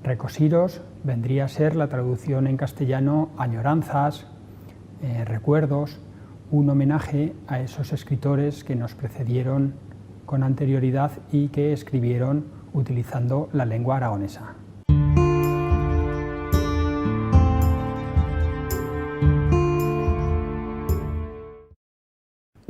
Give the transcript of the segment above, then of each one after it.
Recosiros vendría a ser la traducción en castellano añoranzas, recuerdos, un homenaje a esos escritores que nos precedieron con anterioridad y que escribieron utilizando la lengua aragonesa.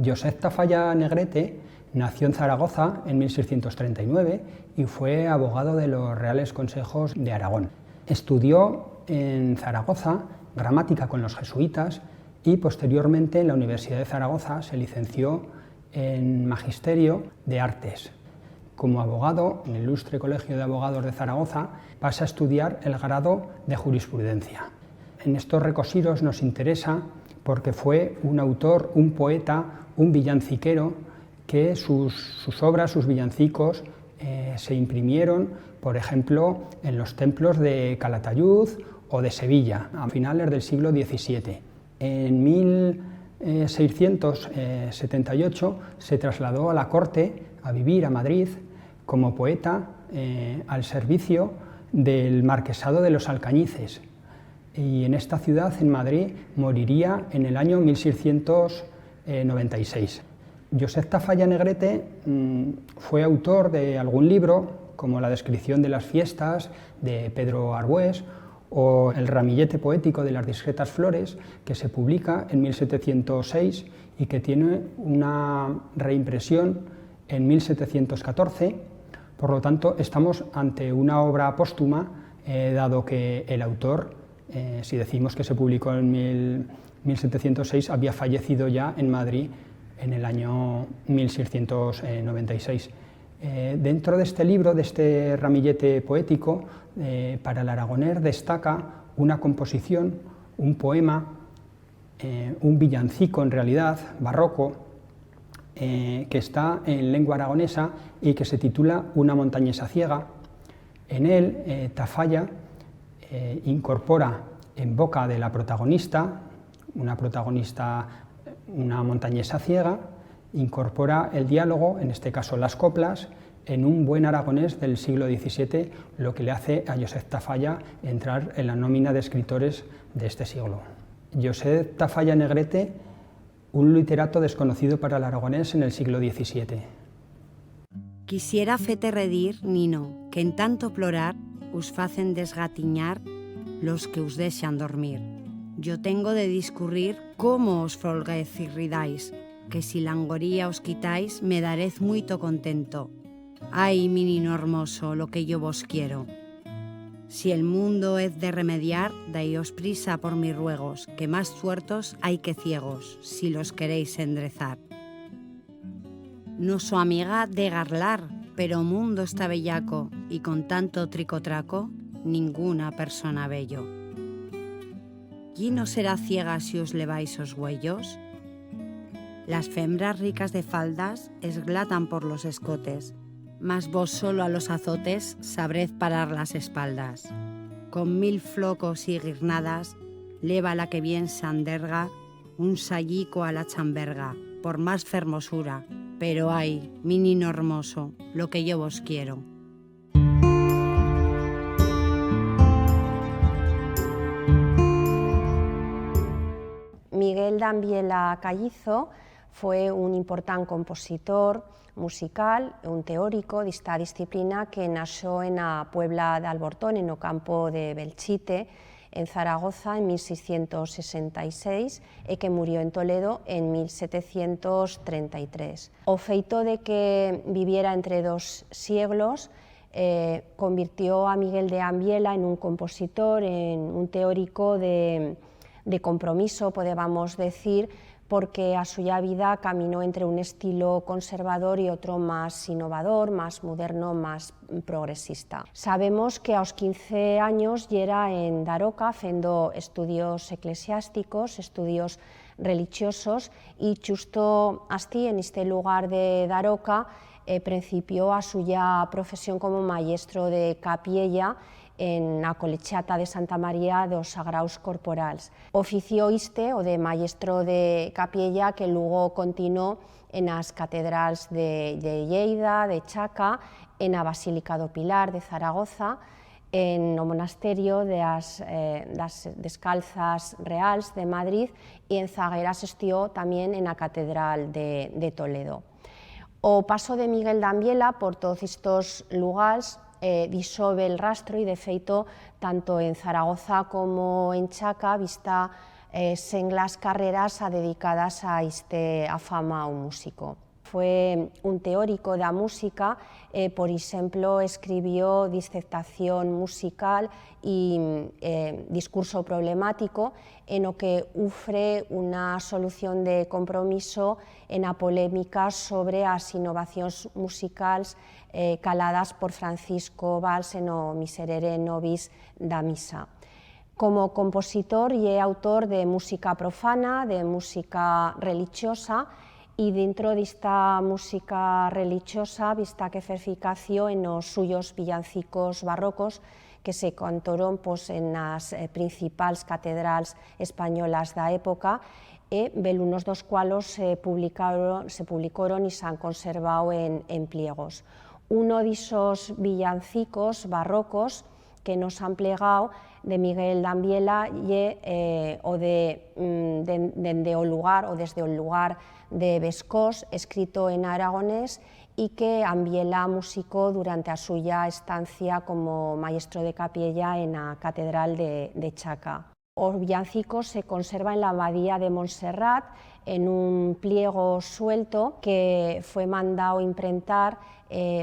Josep Tafalla Negrete nació en Zaragoza en 1639 y fue abogado de los Reales Consejos de Aragón. Estudió en Zaragoza gramática con los jesuitas y posteriormente en la Universidad de Zaragoza se licenció en Magisterio de Artes. Como abogado, en el Ilustre Colegio de Abogados de Zaragoza, pasa a estudiar el grado de Jurisprudencia. En estos recosiros nos interesa porque fue un autor, un poeta, un villanciquero, que sus obras, sus villancicos, se imprimieron, por ejemplo, en los templos de Calatayud o de Sevilla, a finales del siglo XVII. En 1678 se trasladó a la corte a vivir a Madrid como poeta al servicio del marquesado de los Alcañices, y en esta ciudad, en Madrid, moriría en el año 1696. Josep Tafalla Negrete fue autor de algún libro, como La descripción de las fiestas, de Pedro Arbués, o El ramillete poético de las discretas flores, que se publica en 1706 y que tiene una reimpresión en 1714. Por lo tanto, estamos ante una obra póstuma, dado que el autor, si decimos que se publicó en 1706, había fallecido ya en Madrid en el año 1696. Dentro de este libro, de este ramillete poético, para el aragonés destaca una composición, un poema, un villancico en realidad, barroco, que está en lengua aragonesa y que se titula Una montañesa ciega. En él, Tafalla incorpora en boca de la protagonista, una montañesa ciega, incorpora el diálogo, en este caso las coplas, en un buen aragonés del siglo XVII, lo que le hace a Josep Tafalla entrar en la nómina de escritores de este siglo. Josep Tafalla Negrete, un literato desconocido para el aragonés en el siglo XVII. Quisiera fete redir, Nino, que en tanto plorar us facen desgatiñar los que us deixan dormir. Yo tengo de discurrir cómo os folguez y ridáis, que si la angoría os quitáis, me darez muito contento. Ay, mi nino hermoso, lo que yo vos quiero. Si el mundo es de remediar, daíos prisa por mis ruegos, que más tuertos hay que ciegos, si los queréis enderezar. No so amiga de garlar, pero mundo está bellaco, y con tanto tricotraco, ninguna persona bello. ¿Y no será ciega si os leváis os huellos? Las fembras ricas de faldas esglatan por los escotes, mas vos solo a los azotes sabred parar las espaldas. Con 1000 flocos y guirnadas, leva la que bien se anderga un sallico a la chamberga, por más fermosura, pero ay, mi nino hermoso, lo que yo vos quiero. Miguel d'Ambiela Callizo fue un important compositor musical, un teórico de esta disciplina que nació en la Puebla de Albortón, en el campo de Belchite, en Zaragoza, en 1666, y que murió en Toledo en 1733. O feito de que viviera entre dos siglos, convirtió a Miguel d'Ambiela en un compositor, en un teórico de compromiso, podemos decir, porque a suya vida caminó entre un estilo conservador y otro más innovador, más moderno, más progresista. Sabemos que a los 15 años ya era en Daroca haciendo estudios eclesiásticos, estudios religiosos, y justo así, en este lugar de Daroca, principió a suya profesión como maestro de capilla en la Colegiata de Santa María dos Sagraus Corporals. Oficio este, o de maestro de capella, que luego continuó en las catedrals de Lleida, de Chaca, en la Basílica do Pilar de Zaragoza, no monasterio das Descalzas Reals de Madrid e en zagueras estió tamén na Catedral de Toledo. O paso de Miguel de Ambiela por todos estos lugares disove el rastro e, de feito, tanto en Zaragoza como en Chaca vista senglas carreras dedicadas a este afamado músico. Fue un teórico da música, por exemplo, escribió disertación musical e discurso problemático, en o que ofre unha solución de compromiso en a polémica sobre as innovacións musicais caladas por Francisco Valls no Miserere Nobis da Misa. Como compositor e autor de música profana, de música religiosa, e dentro desta música religiosa vista que certificació en os suyos villancicos barrocos que se cantaron en as principais catedrals españolas da época e velunos dos cualos se publicaron e se han conservado en pliegos. Uno disos villancicos barrocos que nos han plegado de Miguel de Ambiela o desde o lugar de Bescós, escrito en aragonés, y que Ambiela musicó durante a suya estancia como maestro de capilla en la Catedral de Chaca. Os villancicos se conserva en la Abadía de Montserrat en un pliego suelto que fue mandado imprentar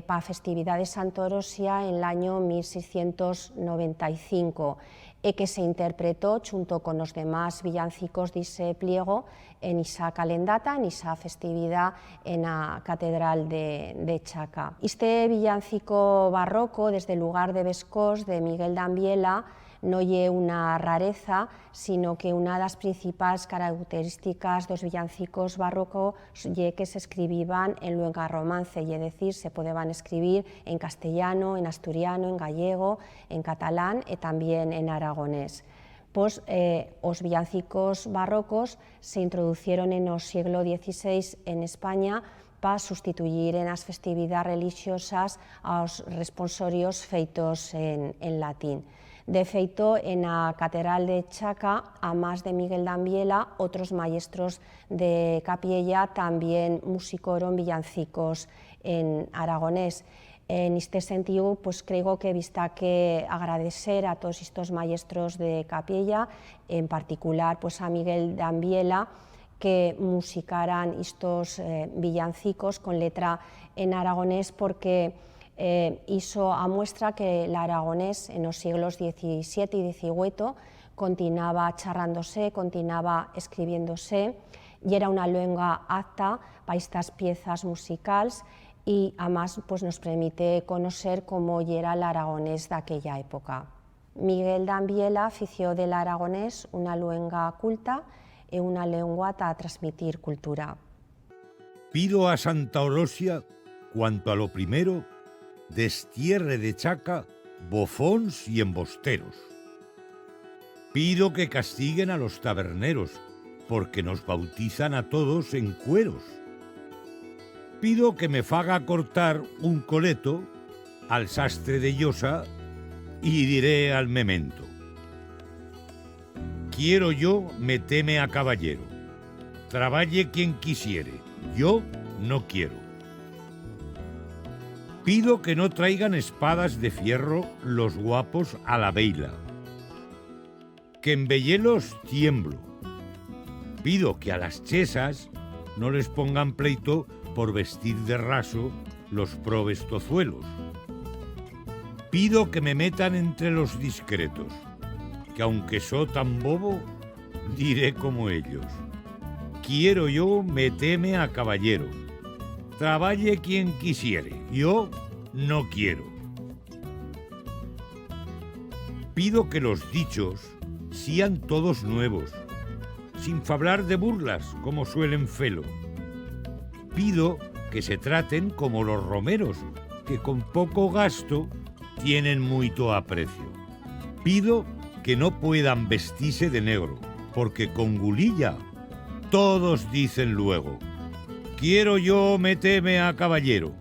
para festividad de Santa Orosia en el año 1695 e que se interpretó junto con los demás villancicos de ese pliego en esa calendata, en esa festividad en la Catedral de Chaca. Este villancico barroco desde el lugar de Bescós de Miguel de Ambiela no é unha rareza, sino que unha das principais características dos villancicos barrocos é que se escribían en luenga romance, é dicir, se podeban escribir en castellano, en asturiano, en gallego, en catalán e tamén en aragonés. Pois os villancicos barrocos se introducieron en o siglo XVI en España para sustituir en as festividades religiosas aos responsorios feitos en latín. De feito, en a Catedral de Chaca, a más de Miguel de Ambiela, otros maestros de capilla tamén musicaron villancicos en aragonés. En este sentido, pues creo que vista que agradecer a todos estos maestros de capilla, en particular pues a Miguel de Ambiela, que musicaran estos villancicos con letra en aragonés, porque iso amuestra que el aragonés en los siglos XVII y XVIII continuaba charrándose, continuaba escribiéndose y era una lengua apta para estas piezas musicales y además pues, nos permite conocer cómo era el aragonés de aquella época. Miguel de Ambiela fició del aragonés una lengua culta y una lengua para transmitir cultura. Pido a Santa Orosia, cuanto a lo primero, destierre de Chaca bofóns y embosteros. Pido que castiguen a los taberneros, porque nos bautizan a todos en cueros. Pido que me faga cortar un coleto al sastre de Llosa y diré al memento: quiero yo meteme a caballero, traballe quien quisiere, yo no quiero. Pido que no traigan espadas de fierro los guapos a la veila, que en vellelos tiemblo. Pido que a las chesas no les pongan pleito por vestir de raso los probes tozuelos. Pido que me metan entre los discretos, que aunque so tan bobo, diré como ellos: quiero yo meteme a caballero, traballe quien quisiere, yo no quiero. Pido que los dichos sean todos nuevos, sin fablar de burlas como suelen felo. Pido que se traten como los romeros, que con poco gasto tienen muito aprecio. Pido que no puedan vestirse de negro, porque con gulilla todos dicen luego: quiero yo meteme a caballero,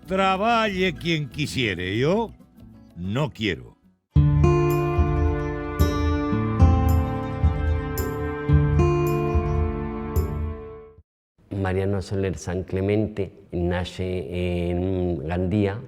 traballe quien quisiere, yo no quiero. Mariano Soler San Clemente nace en Gandía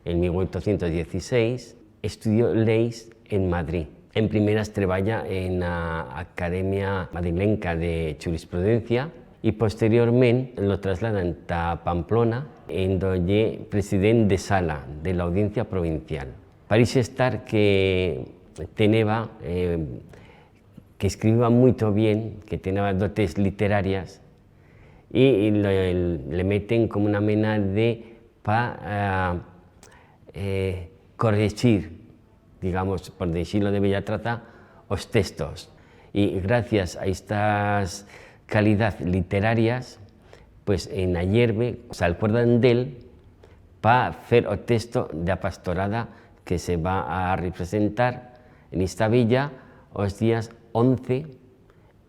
en 1816, estudió leyes en Madrid. En primeras treballa en la Academia Madrilenca de Jurisprudencia y posteriormente lo trasladan a Pamplona, en donde presidente de sala de la Audiencia Provincial. Parece estar que tenía, que escribía muy bien, que tenía dotes literarias y le meten como una mena de para corregir, digamos, por decirlo de bella trata, los textos. Y gracias a estas calidades literarias, pues en Ayerbe se acuerdan de él para hacer el texto de la pastorada que se va a representar en esta villa los días 11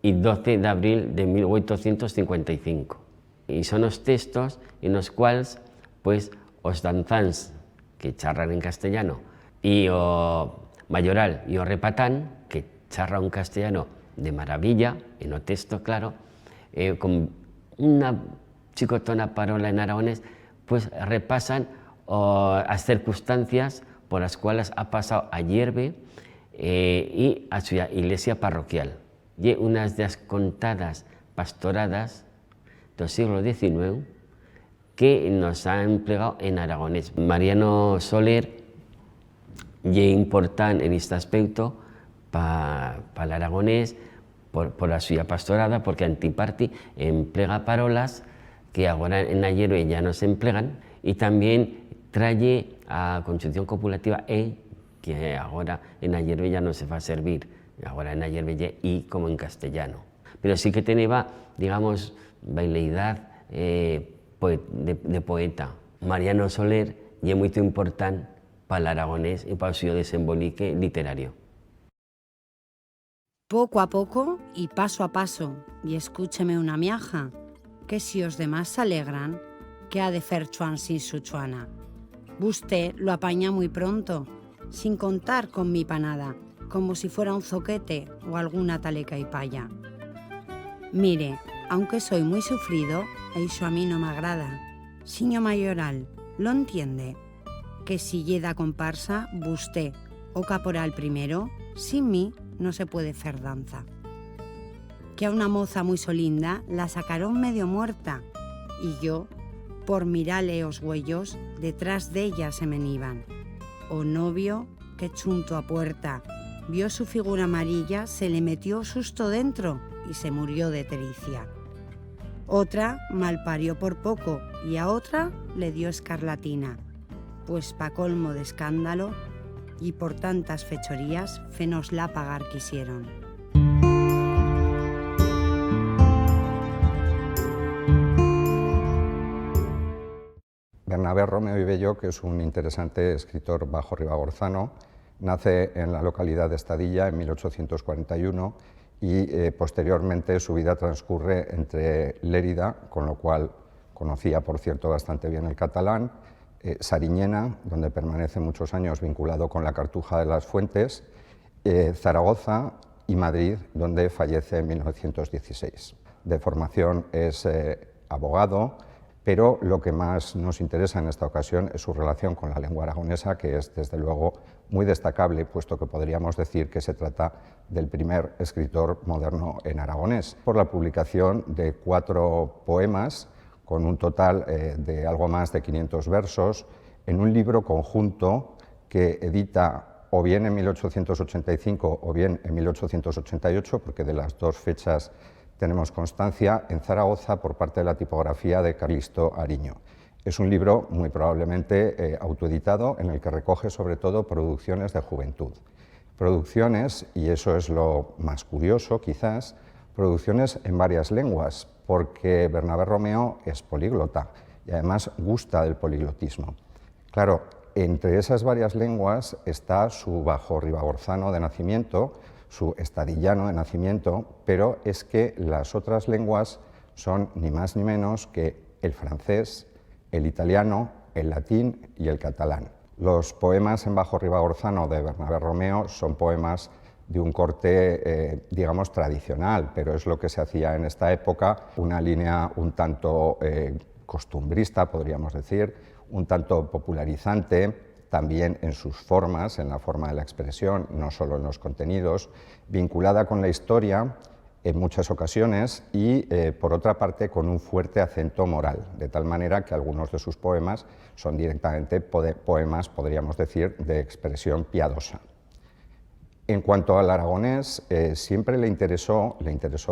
y 12 de abril de 1855. Y son los textos en los cuales pues, los danzans que charran en castellano y o mayoral y o repatán que charran un castellano de maravilla, en el texto claro, con una chicotona parola en aragonés, pues repasan las circunstancias por las cuales ha pasado Ayerbe y a su iglesia parroquial. Y unas de las contadas pastoradas del siglo XIX que nos han empleado en aragonés. Mariano Soler es importante en este aspecto para el aragonés, por la suya pastorada, porque Antiparti emplea parolas que ahora en Ayerbe ya no se emplean, y también trae a Constitución Copulativa que ahora en Ayerbe ya no se va a servir, ahora en Ayerbe y como en castellano. Pero sí que tenía, digamos, baileidad de poeta. Mariano Soler es muy importante para el aragonés y para su desembolique literario. Poco a poco y paso a paso, y escúcheme una miaja, que si os demás se alegran, que ha de fer chuan sin su chuana. Usted lo apaña muy pronto, sin contar con mi panada, como si fuera un zoquete o alguna taleca y paya. Mire, aunque soy muy sufrido, eso a mí no me agrada. Siño mayoral, ¿lo entiende? Que si llega comparsa, busté, o caporal primero, sin mí no se puede fer danza. Que a una moza muy solinda la sacaron medio muerta, y yo, por mirarle os huellos, detrás de ella se me iban. O novio, que chunto a puerta, vio su figura amarilla, se le metió susto dentro y se murió de tericia. Otra malparió por poco y a otra le dio escarlatina, pues pa' colmo de escándalo y por tantas fechorías fenosla pagar quisieron. Bernabé Romeo y Bello, que es un interesante escritor bajo-ribagorzano, nace en la localidad de Estadilla en 1841 y posteriormente su vida transcurre entre Lérida, con lo cual conocía, por cierto, bastante bien el catalán, Sariñena, donde permanece muchos años vinculado con la Cartuja de las Fuentes, Zaragoza y Madrid, donde fallece en 1916. De formación es abogado, pero lo que más nos interesa en esta ocasión es su relación con la lengua aragonesa, que es desde luego muy destacable, puesto que podríamos decir que se trata del primer escritor moderno en aragonés, por la publicación de 4 poemas con un total de algo más de 500 versos, en un libro conjunto que edita o bien en 1885 o bien en 1888, porque de las dos fechas tenemos constancia, en Zaragoza por parte de la tipografía de Calixto Ariño. Es un libro muy probablemente autoeditado, en el que recoge sobre todo producciones de juventud. Producciones, y eso es lo más curioso quizás, producciones en varias lenguas, porque Bernabé Romeo es políglota y además gusta del poliglotismo. Claro, entre esas varias lenguas está su bajo-ribagorzano de nacimiento, su estadillano de nacimiento, pero es que las otras lenguas son ni más ni menos que el francés, el italiano, el latín y el catalán. Los poemas en bajo-ribagorzano de Bernabé Romeo son poemas de un corte, digamos, tradicional, pero es lo que se hacía en esta época, una línea un tanto costumbrista, podríamos decir, un tanto popularizante, también en sus formas, en la forma de la expresión, no solo en los contenidos, vinculada con la historia en muchas ocasiones y, por otra parte, con un fuerte acento moral, de tal manera que algunos de sus poemas son directamente poemas, podríamos decir, de expresión piadosa. En cuanto al aragonés, siempre le interesó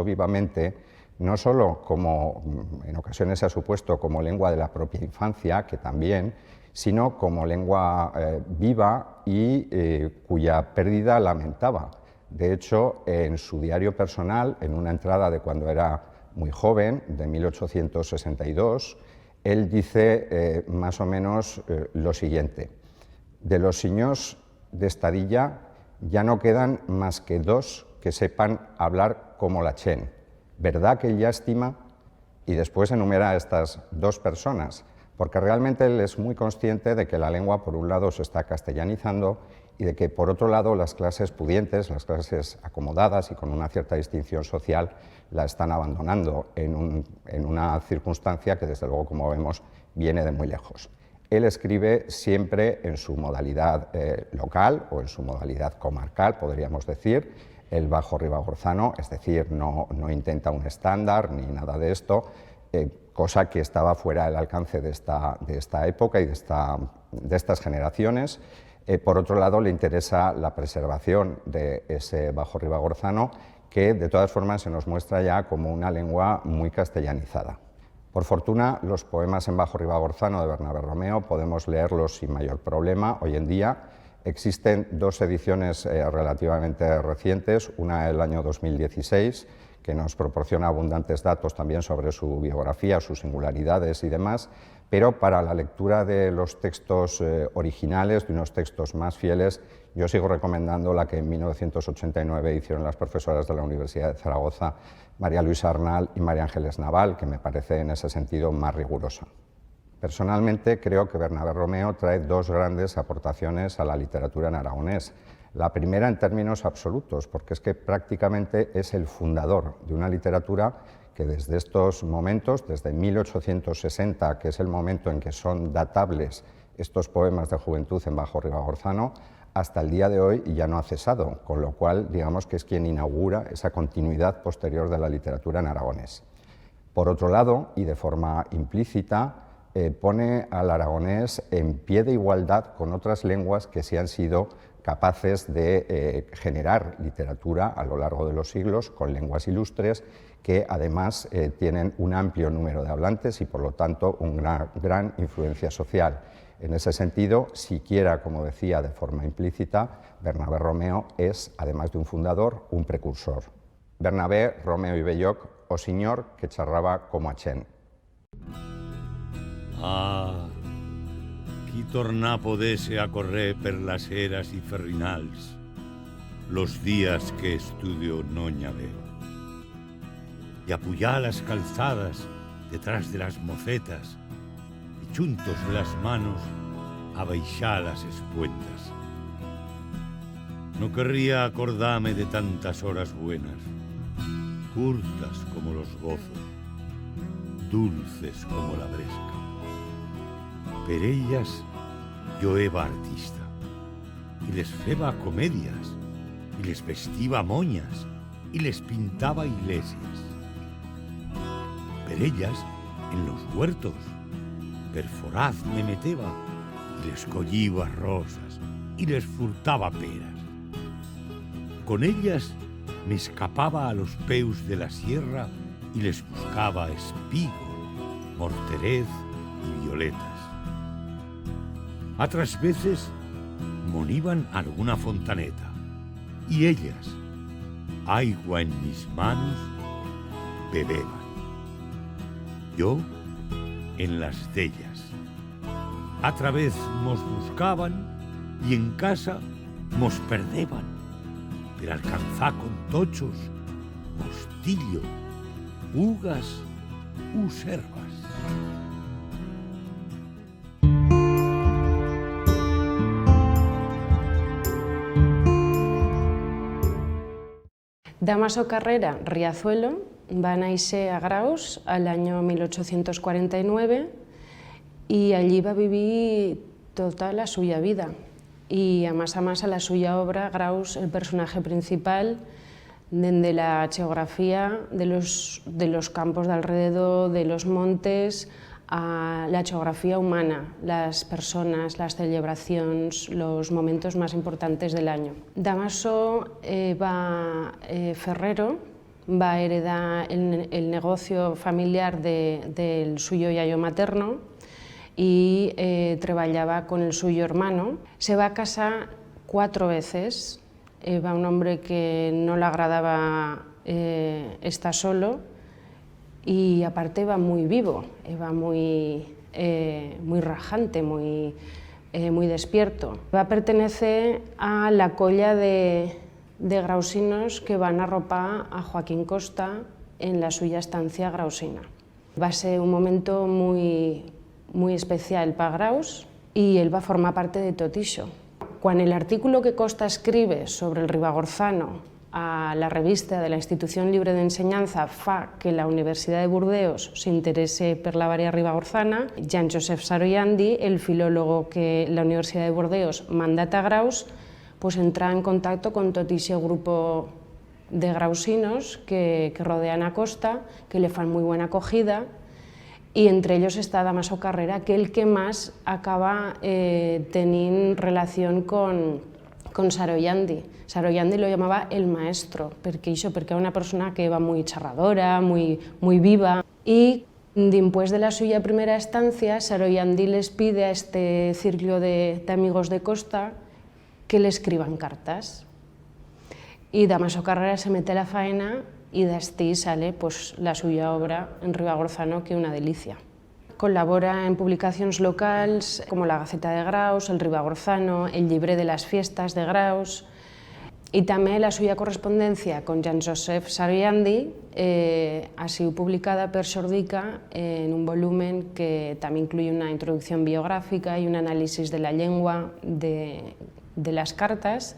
vivamente, no solo como, en ocasiones se ha supuesto, como lengua de la propia infancia, que también, sino como lengua viva y cuya pérdida lamentaba. De hecho, en su diario personal, en una entrada de cuando era muy joven, de 1862, él dice más o menos lo siguiente: de los señors de Estadilla ya no quedan más que dos que sepan hablar como la chen. ¿Verdad que lástima? Y después enumera a estas dos personas, porque realmente él es muy consciente de que la lengua, por un lado, se está castellanizando y de que, por otro lado, las clases pudientes, las clases acomodadas y con una cierta distinción social, la están abandonando en una circunstancia que, desde luego, como vemos, viene de muy lejos. Él escribe siempre en su modalidad local o en su modalidad comarcal, podríamos decir, el bajo ribagorzano, es decir, no intenta un estándar ni nada de esto, cosa que estaba fuera del alcance de esta época y de estas generaciones. Por otro lado, le interesa la preservación de ese bajo ribagorzano, que de todas formas se nos muestra ya como una lengua muy castellanizada. Por fortuna, los poemas en bajo ribagorzano de Bernabé Romeo podemos leerlos sin mayor problema hoy en día. Existen dos ediciones relativamente recientes, una del año 2016, que nos proporciona abundantes datos también sobre su biografía, sus singularidades y demás, pero para la lectura de los textos originales, de unos textos más fieles, yo sigo recomendando la que en 1989 hicieron las profesoras de la Universidad de Zaragoza, María Luisa Arnal y María Ángeles Naval, que me parece en ese sentido más rigurosa. Personalmente creo que Bernabé Romeo trae dos grandes aportaciones a la literatura en aragonés. La primera en términos absolutos, porque es que prácticamente es el fundador de una literatura que desde estos momentos, desde 1860, que es el momento en que son datables estos poemas de juventud en bajo ribagorzano, hasta el día de hoy ya no ha cesado, con lo cual digamos que es quien inaugura esa continuidad posterior de la literatura en aragonés. Por otro lado, y de forma implícita, pone al aragonés en pie de igualdad con otras lenguas que sí han sido capaces de generar literatura a lo largo de los siglos, con lenguas ilustres que además tienen un amplio número de hablantes y por lo tanto una gran influencia social. En ese sentido, siquiera, como decía de forma implícita, Bernabé Romeo es, además de un fundador, un precursor. Bernabé, Romeo i Belloc, o señor que charraba como a chen. Ah, qui tornar podese a correr per las eras y ferrinals los días que estudio no veo, y apoyar las calzadas detrás de las mocetas y chuntos de las manos a baixar las espuentas. No querría acordarme de tantas horas buenas, curtas como los gozos, dulces como la bresca. Per ellas yo eva artista, y les feba comedias, y les vestía moñas, y les pintaba iglesias. Per ellas, en los huertos, perforaz me meteba, y les colliba rosas, y les furtaba peras. Con ellas me escapaba a los peus de la sierra y les buscaba espigo, morterez y violetas. Otras veces moniban alguna fontaneta y ellas, agua en mis manos, bebeban. Yo en las de ellas. Otra vez mos buscaban y en casa mos perdeban, pero alcanzar con tochos, mostillo, ugas, uservas. Damaso Carrera Riazuelo va néixer a Graus l'any 1849 i allí va vivir tota la suya vida. Y a más a la suya obra, Graus, el personaje principal, desde la geografía de los campos de alrededor, de los montes, a la geografía humana, las personas, las celebraciones, los momentos más importantes del año. Damaso Ferrero va heredar el negocio familiar del suyo yayo materno y trabajaba con el suyo hermano. Se va a casar 4 veces. Va un hombre que no le agradaba estar solo y aparte va muy vivo, va muy rajante, muy despierto. Va a pertenecer a la colla de grausinos que van a arropar a Joaquín Costa en la suya estancia grausina. Va a ser un momento muy especial para Graus y él va a formar parte de tot això. Quan el artículo que Costa escribe sobre el Ribagorzano a la revista de la Institución Libre de Enseñanza fa que la Universidad de Burdeos s'interesse per la varia ribagorzana, Jean-Joseph Saroyandi, el filólogo que la Universidad de Burdeos mandata a Graus, pues entra en contacto con tot ese grupo de grausinos que rodean a Costa, que le fan muy buena acogida, y entre ellos está Damaso Carrera, que el que más acaba teniendo relación con Saroyandi. Saroyandi lo llamaba el maestro, porque era una persona que era muy charradora, muy viva, y después de la suya primera estancia, Saroyandi les pide a este círculo de amigos de Costa que le escriban cartas. Y Damaso Carrera se mete a la faena y de aquí sale pues, la suya obra en Ribagorzano, que es una delicia. Colabora en publicaciones locales como la Gaceta de Graus, el Ribagorzano, el Llibre de las Fiestas de Graus, y también la suya correspondencia con Jean-Joseph Saroyandi ha sido publicada per Sordica en un volumen que también incluye una introducción biográfica y un análisis de la lengua de las cartas.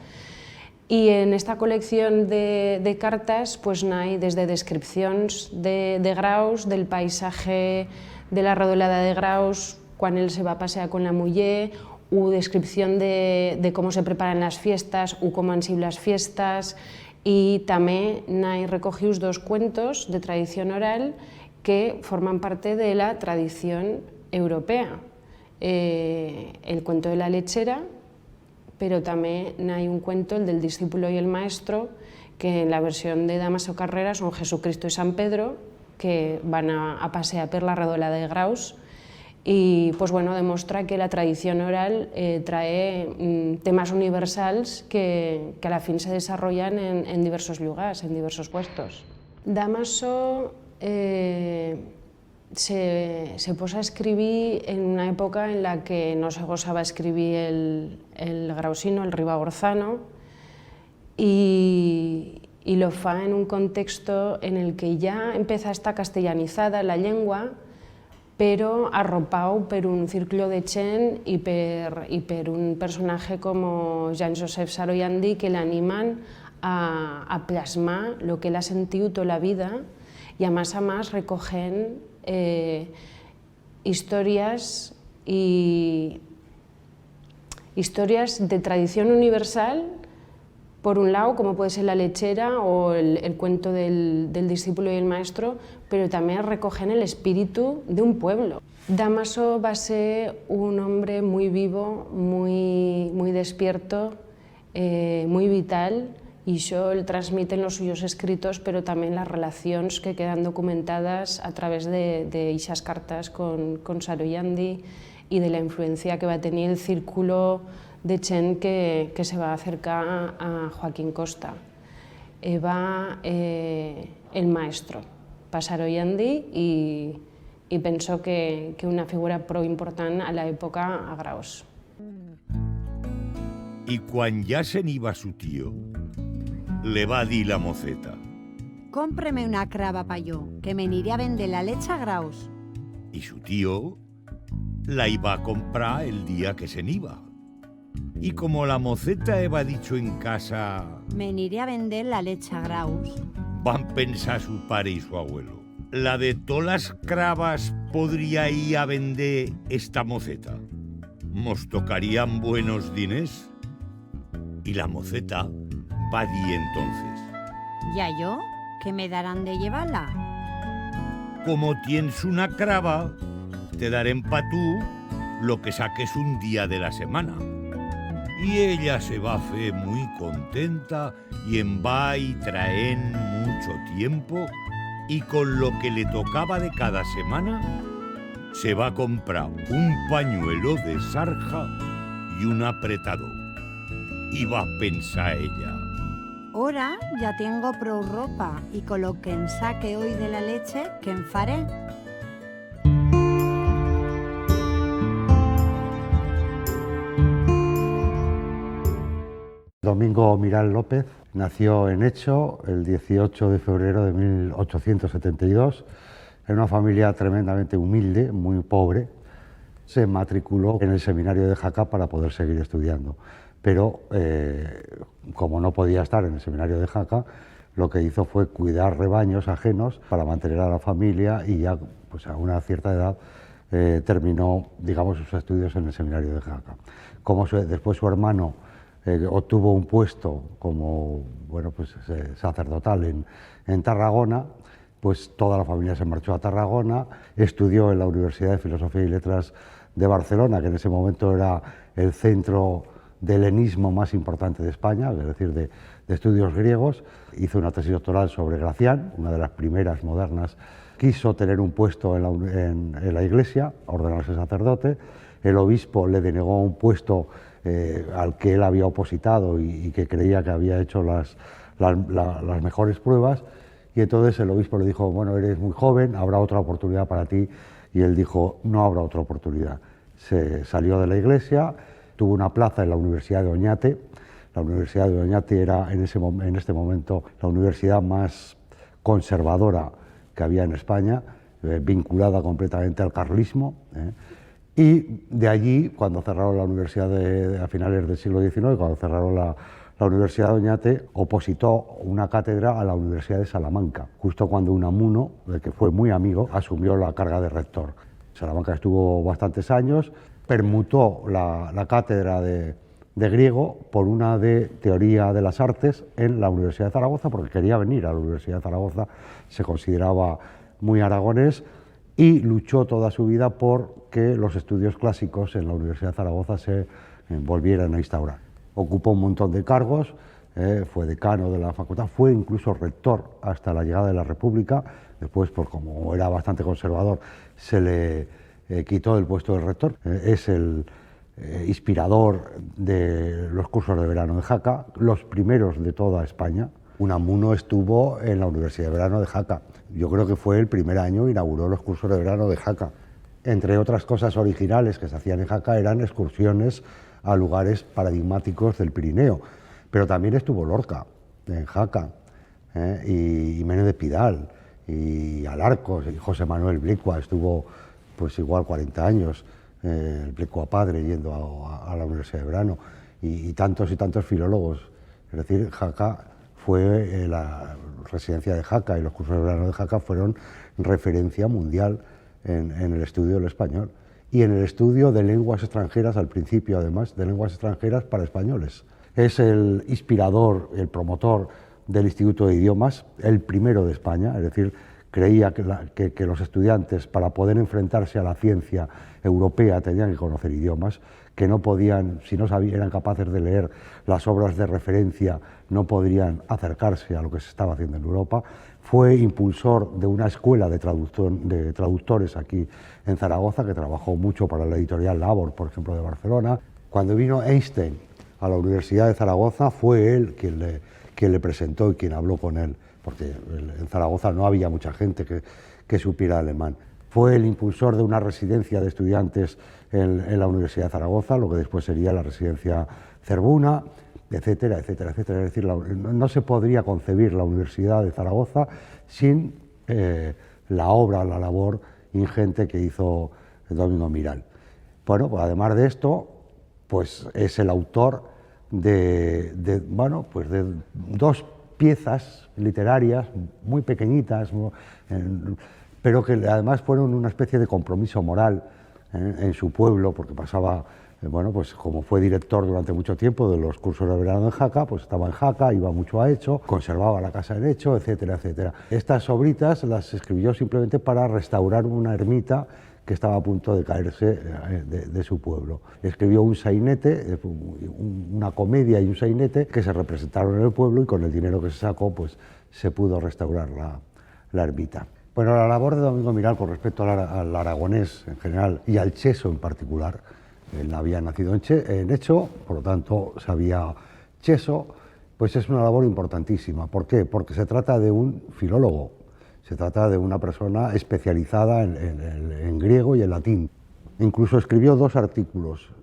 Y en esta colección de cartas pues hay desde descripciones de Graus, del paisaje de la redolada de Graus, cuando él se va a pasear con la muller, u descripción de cómo se preparan las fiestas, u cómo han sido las fiestas, y también hay recogidos 2 cuentos de tradición oral que forman parte de la tradición europea. El cuento de la lechera, pero también hay un cuento, el del discípulo y el maestro, que en la versión de Damaso Carrera son Jesucristo y San Pedro, que van a pasear por la redolada de Graus, y pues bueno, demuestra que la tradición oral trae temas universales que a la fin se desarrollan en diversos lugares, en diversos puestos. Damaso se posa a escribir en una época en la que no se gozaba escribir el grausino, el ribagorzano, y lo fa en un contexto en el que ya empieza a estar castellanizada la lengua, pero arropado por un círculo de gent y per un personaje como Jean-Joseph Saroyandi que le animan a plasmar lo que él ha sentido toda la vida, y a más recogen historias de tradición universal, por un lado, como puede ser la lechera o el cuento del discípulo y el maestro, pero también recogen el espíritu de un pueblo. Damaso va a ser un hombre muy vivo, muy despierto, muy vital, y eso lo transmite en los suyos escritos, pero también las relaciones que quedan documentadas a través de esas cartas con Saroyandi y de la influencia que va a tener el círculo de gent que se va a acercar a Joaquín Costa. Va el maestro, para Saroyandi, y pensó que una figura prou important a l'època a Graus. Y cuando ya se iba su tío, le va a dir la moceta: Cómpreme una crava pa yo, que me aniré a vender la leche a Graus. Y su tío la iba a comprar el día que se iba. Y como la moceta Eva ha dicho en casa, me aniré a vender la leche a graus. van pensar su pare y su abuelo. La de todas las cravas podría ir a vender esta moceta. Mos tocarían buenos diners. Y la moceta va dir entonces: ¿Ya yo? ¿Qué me darán de llevarla? como tienes una crava, te daré pa' tú lo que saques un día de la semana. Y ella se va a fer muy contenta y en va y traen mucho tiempo, y con lo que le tocaba de cada semana se va a comprar un pañuelo de sarja y un apretador. Y va a pensar ella: Ahora ya tengo prou ropa y con lo que en saque hoy de la leche, ¿qué en faré? Domingo Miral López nació en Echo el 18 de febrero de 1872, en una familia tremendamente humilde, muy pobre. Se matriculó en el seminario de Jaca para poder seguir estudiando, pero como no podía estar en el seminario de Jaca, lo que hizo fue cuidar rebaños ajenos para mantener a la familia, y ya pues, a una cierta edad terminó, digamos, sus estudios en el seminario de Jaca. Como después su hermano obtuvo un puesto como sacerdotal en Tarragona, pues toda la familia se marchó a Tarragona, estudió en la Universidad de Filosofía y Letras de Barcelona, que en ese momento era el centro de helenismo más importante de España, es decir, de estudios griegos. Hizo una tesis doctoral sobre Gracián, una de las primeras modernas. Quiso tener un puesto en la Iglesia, ordenarse sacerdote. El obispo le denegó un puesto al que él había opositado y que creía que había hecho las mejores pruebas, y entonces el obispo le dijo: bueno, eres muy joven, habrá otra oportunidad para ti, y él dijo: no habrá otra oportunidad. Se salió de la Iglesia, tuvo una plaza en la Universidad de Oñate. La Universidad de Oñate era en este momento la universidad más conservadora que había en España, vinculada completamente al carlismo, Y de allí, cuando cerraron la universidad a finales del siglo XIX, cuando cerraron la Universidad de Oñate, opositó una cátedra a la Universidad de Salamanca, justo cuando Unamuno, del que fue muy amigo, asumió la carga de rector. Salamanca estuvo bastantes años, permutó la cátedra de griego por una de teoría de las artes en la Universidad de Zaragoza, porque quería venir a la Universidad de Zaragoza, se consideraba muy aragonés, y luchó toda su vida por que los estudios clásicos en la Universidad de Zaragoza se volvieran a instaurar. Ocupó un montón de cargos, fue decano de la facultad, fue incluso rector hasta la llegada de la República. Después, como era bastante conservador, se le quitó el puesto de rector. Es el inspirador de los cursos de verano de Jaca, los primeros de toda España. Unamuno estuvo en la Universidad de Verano de Jaca. Yo creo que fue el primer año, inauguró los cursos de verano de Jaca. Entre otras cosas originales que se hacían en Jaca eran excursiones a lugares paradigmáticos del Pirineo. Pero también estuvo Lorca en Jaca, y Menéndez de Pidal, y Alarcos, y José Manuel Blicua estuvo pues igual 40 años, el Blicua padre, yendo a la Universidad de Verano, y tantos filólogos. Es decir, Jaca fue la residencia de Jaca, y los cursos de verano de Jaca fueron referencia mundial en el estudio del español y en el estudio de lenguas extranjeras, al principio además de lenguas extranjeras para españoles. Es el inspirador, el promotor del Instituto de Idiomas, el primero de España, es decir, creía que los estudiantes, para poder enfrentarse a la ciencia europea, tenían que conocer idiomas, que no podían, si no eran capaces de leer las obras de referencia, no podrían acercarse a lo que se estaba haciendo en Europa. Fue impulsor de una escuela de traductores aquí en Zaragoza, que trabajó mucho para la editorial Labor, por ejemplo, de Barcelona. Cuando vino Einstein a la Universidad de Zaragoza, fue él quien le presentó y quien habló con él, porque en Zaragoza no había mucha gente que supiera alemán. Fue el impulsor de una residencia de estudiantes en la Universidad de Zaragoza, lo que después sería la residencia Cervuna, etcétera, etcétera, etcétera. Es decir, no se podría concebir la Universidad de Zaragoza sin la obra, la labor ingente que hizo Domingo Miral. Bueno, pues además de esto, pues es el autor de dos piezas literarias muy pequeñitas, pero que además fueron una especie de compromiso moral en su pueblo, porque pasaba, pues como fue director durante mucho tiempo de los cursos de verano en Jaca, pues estaba en Jaca, iba mucho a Hecho, conservaba la casa en Hecho, etcétera, etcétera. Estas obritas las escribió simplemente para restaurar una ermita que estaba a punto de caerse de su pueblo. Escribió un sainete, una comedia y un sainete que se representaron en el pueblo, y con el dinero que se sacó pues se pudo restaurar la ermita. Bueno, la labor de Domingo Miral con respecto al aragonés en general y al cheso en particular, él había nacido en Hecho, por lo tanto sabía cheso, pues es una labor importantísima. ¿Por qué? Porque se trata de un filólogo. Se trata de una persona especializada en griego y en latín. Incluso escribió dos artículos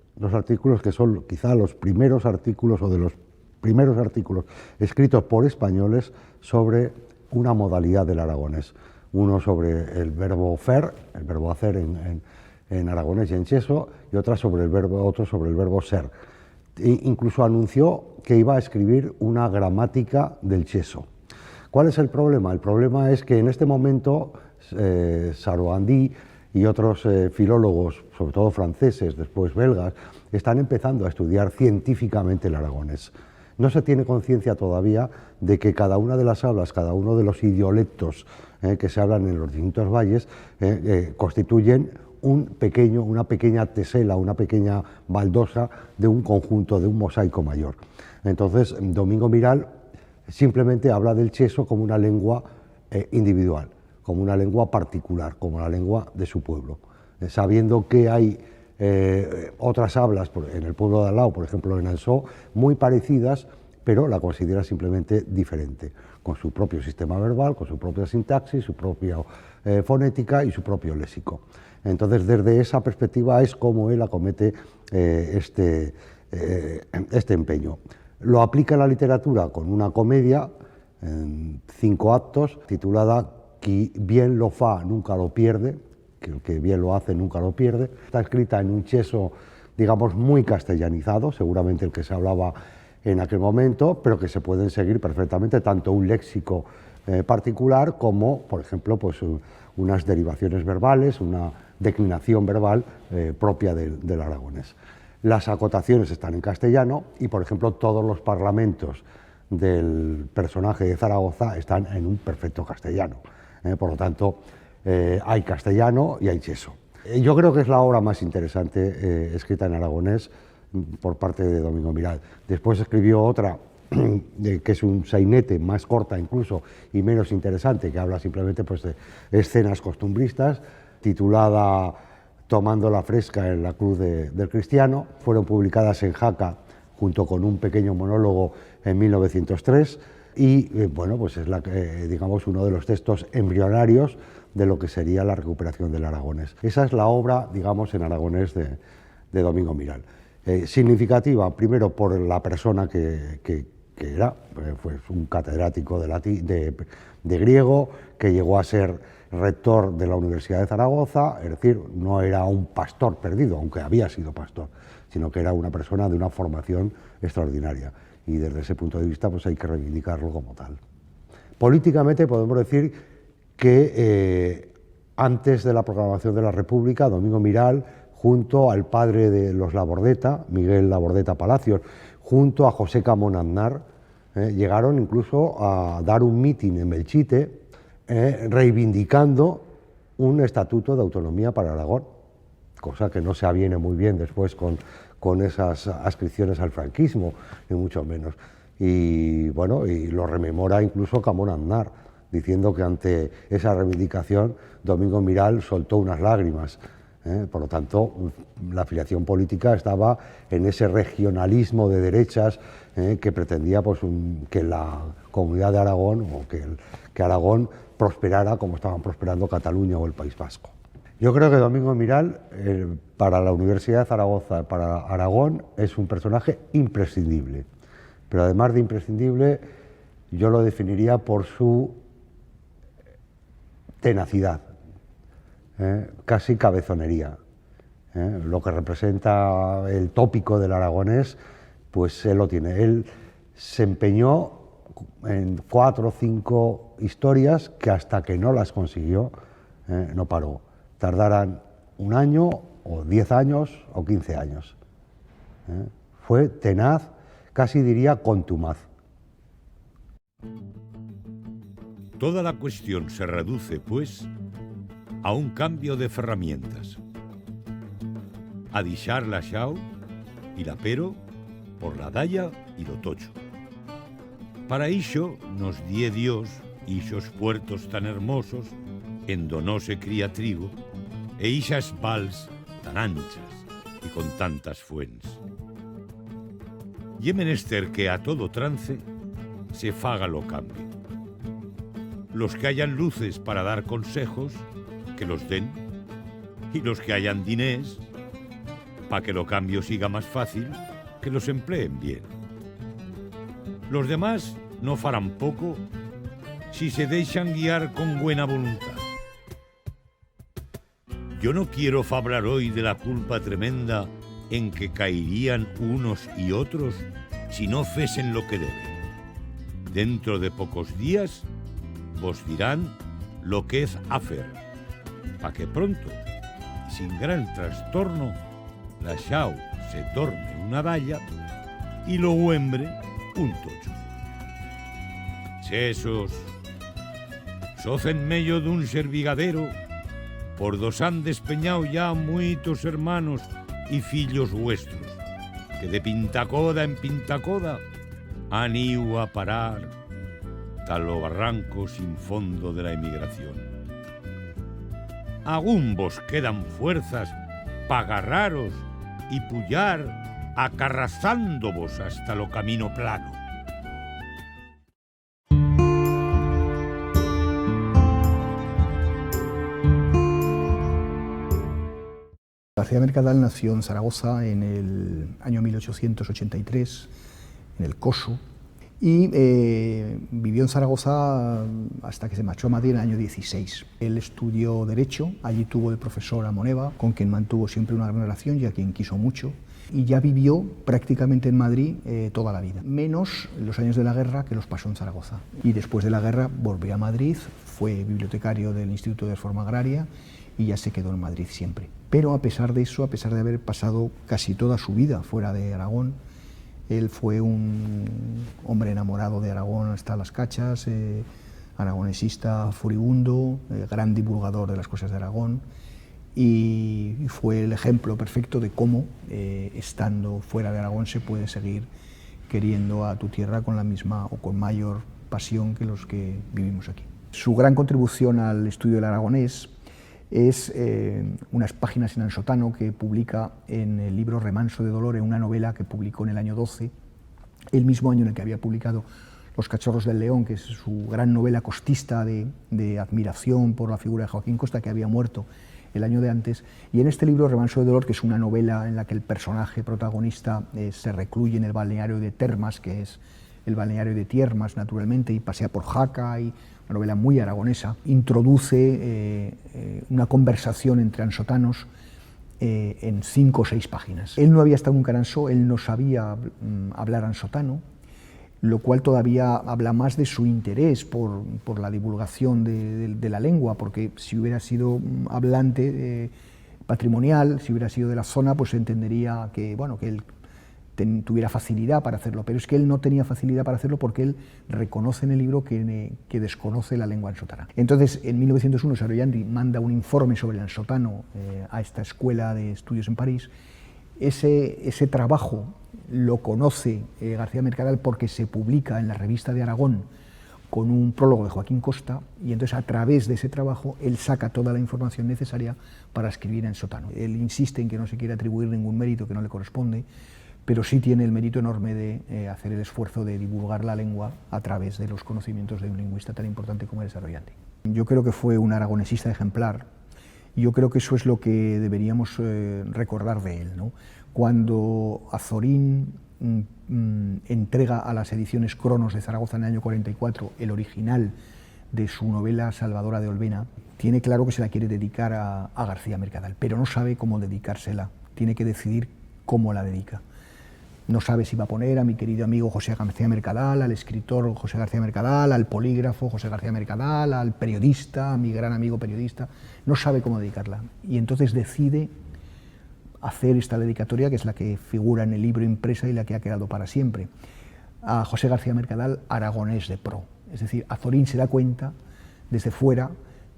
que son quizá los primeros artículos o de los primeros artículos escritos por españoles sobre una modalidad del aragonés. Uno sobre el verbo fer, el verbo hacer en aragonés y en cheso, y otro sobre el verbo ser. Incluso anunció que iba a escribir una gramática del cheso. ¿Cuál es el problema? El problema es que en este momento Saroandí y otros filólogos, sobre todo franceses, después belgas, están empezando a estudiar científicamente el aragonés. No se tiene conciencia todavía de que cada una de las hablas, cada uno de los idiolectos que se hablan en los distintos valles constituyen una pequeña tesela, una pequeña baldosa de un conjunto, de un mosaico mayor. Entonces, Domingo Miral simplemente habla del cheso como una lengua individual, como una lengua particular, como la lengua de su pueblo, sabiendo que hay otras hablas en el pueblo de al lado, por ejemplo en Ansó, muy parecidas, pero la considera simplemente diferente, con su propio sistema verbal, con su propia sintaxis, su propia fonética y su propio léxico. Entonces, desde esa perspectiva es como él acomete este empeño. Lo aplica en la literatura con una comedia en 5 actos titulada Qui bien lo fa nunca lo pierde, que el que bien lo hace nunca lo pierde. Está escrita en un cheso, digamos, muy castellanizado, seguramente el que se hablaba en aquel momento, pero que se pueden seguir perfectamente tanto un léxico particular como, por ejemplo, pues, unas derivaciones verbales, una declinación verbal propia del aragonés. Las acotaciones están en castellano y, por ejemplo, todos los parlamentos del personaje de Zaragoza están en un perfecto castellano. Por lo tanto, hay castellano y hay cheso. Yo creo que es la obra más interesante escrita en aragonés por parte de Domingo Miral. Después escribió otra, que es un sainete, más corta incluso y menos interesante, que habla simplemente pues, de escenas costumbristas, titulada Tomando la fresca en la cruz del cristiano. Fueron publicadas en Jaca junto con un pequeño monólogo en 1903 y pues es digamos uno de los textos embrionarios de lo que sería la recuperación del aragonés. Esa es la obra, digamos, en aragonés de Domingo Miral. Significativa, primero, por la persona que era, fue un catedrático de griego, que llegó a ser rector de la Universidad de Zaragoza, es decir, no era un pastor perdido, aunque había sido pastor, sino que era una persona de una formación extraordinaria. Y desde ese punto de vista pues hay que reivindicarlo como tal. Políticamente podemos decir que antes de la proclamación de la República, Domingo Miral, junto al padre de los Labordeta, Miguel Labordeta Palacios, junto a José Camón Aznar, llegaron incluso a dar un mitin en Belchite, reivindicando un estatuto de autonomía para Aragón, cosa que no se aviene muy bien después con esas adscripciones al franquismo, ni mucho menos. Y bueno, y lo rememora incluso Camón Aznar, diciendo que ante esa reivindicación Domingo Miral soltó unas lágrimas. Por lo tanto, la afiliación política estaba en ese regionalismo de derechas que pretendía pues, que la comunidad de Aragón o que Aragón prosperara como estaban prosperando Cataluña o el País Vasco. Yo creo que Domingo Miral, para la Universidad de Zaragoza, para Aragón, es un personaje imprescindible. Pero además de imprescindible, yo lo definiría por su tenacidad, casi cabezonería. Lo que representa el tópico del aragonés, pues él lo tiene. Él se empeñó en 4 o 5 historias que hasta que no las consiguió, no paró. Tardaran 1 año, o 10 años, o 15 años. Fue tenaz, casi diría contumaz. Toda la cuestión se reduce, pues, a un cambio de herramientas. A deixar la xau y la pero por la dalla y lo tocho. Para iso nos die Dios ixos puertos tan hermosos en do no se cría trigo e ixas vals tan anchas y con tantas fuents. Ye menester que a todo trance se faga lo cambio. Los que hayan luces para dar consejos, que los den, y los que hayan dinés, para que lo cambio siga más fácil, que los empleen bien. Los demás no farán poco si se dejan guiar con buena voluntad. Yo no quiero hablar hoy de la culpa tremenda en que caerían unos y otros si no fesen lo que deben. Dentro de pocos días vos dirán lo que es hacer, para que pronto, sin gran trastorno, la xau se torne una dalla y lo huembre un tocho. Chesos, soz en medio d'un servigadero, por dos han despeñado ya muitos hermanos y fillos vuestros, que de pintacoda en pintacoda han ido a parar tal o barranco sin fondo de la emigración. Agún vos quedan fuerzas pa' agarraros y puyar acarrazándovos hasta lo camino plano. García Mercadal nació en Zaragoza en el año 1883, en el Coso, y vivió en Zaragoza hasta que se marchó a Madrid en el año 16. Él estudió Derecho, allí tuvo de profesor a Moneva, con quien mantuvo siempre una gran relación y a quien quiso mucho, y ya vivió prácticamente en Madrid toda la vida, menos los años de la guerra, que los pasó en Zaragoza. Y después de la guerra volvió a Madrid, fue bibliotecario del Instituto de Reforma Agraria y ya se quedó en Madrid siempre. Pero a pesar de eso, a pesar de haber pasado casi toda su vida fuera de Aragón, él fue un hombre enamorado de Aragón hasta las cachas, aragonesista furibundo, gran divulgador de las cosas de Aragón, y fue el ejemplo perfecto de cómo, estando fuera de Aragón, se puede seguir queriendo a tu tierra con la misma o con mayor pasión que los que vivimos aquí. Su gran contribución al estudio del aragonés es unas páginas en ansotano que publica en el libro Remanso de Dolor, en una novela que publicó en el año 12, el mismo año en el que había publicado Los cachorros del león, que es su gran novela costista de admiración por la figura de Joaquín Costa, que había muerto el año de antes. Y en este libro Remanso de Dolor, que es una novela en la que el personaje protagonista se recluye en el balneario de Termas, que es el balneario de Tiermas, naturalmente, y pasea por Jaca, y una novela muy aragonesa, introduce una conversación entre ansotanos en 5 o 6 páginas. Él no había estado nunca en Ansó, él no sabía hablar ansotano, lo cual todavía habla más de su interés por la divulgación de la lengua, porque si hubiera sido hablante patrimonial, si hubiera sido de la zona, pues se entendería que, bueno, que él tuviera facilidad para hacerlo, pero es que él no tenía facilidad para hacerlo porque él reconoce en el libro que desconoce la lengua ansotana. Entonces, en 1901, Saroyandi manda un informe sobre el ansotano a esta escuela de estudios en París. Ese trabajo lo conoce García Mercadal porque se publica en la Revista de Aragón con un prólogo de Joaquín Costa, y entonces a través de ese trabajo él saca toda la ansotano necesaria para escribir en ansotano. Él insiste en que no se quiere atribuir ningún mérito que no le corresponde, pero sí tiene el mérito enorme de hacer el esfuerzo de divulgar la lengua a través de los conocimientos de un lingüista tan importante como el Saroyandi. Yo creo que fue un aragonesista ejemplar, y yo creo que eso es lo que deberíamos recordar de él, ¿no? Cuando Azorín entrega a las ediciones Cronos de Zaragoza en el año 44 el original de su novela Salvadora de Olvena, tiene claro que se la quiere dedicar a García Mercadal, pero no sabe cómo dedicársela, tiene que decidir cómo la dedica. No sabe si va a poner a mi querido amigo José García Mercadal, al escritor José García Mercadal, al polígrafo José García Mercadal, al periodista, a mi gran amigo periodista. No sabe cómo dedicarla y entonces decide hacer esta dedicatoria, que es la que figura en el libro impresa y la que ha quedado para siempre, a José García Mercadal, aragonés de pro. Es decir, Azorín se da cuenta desde fuera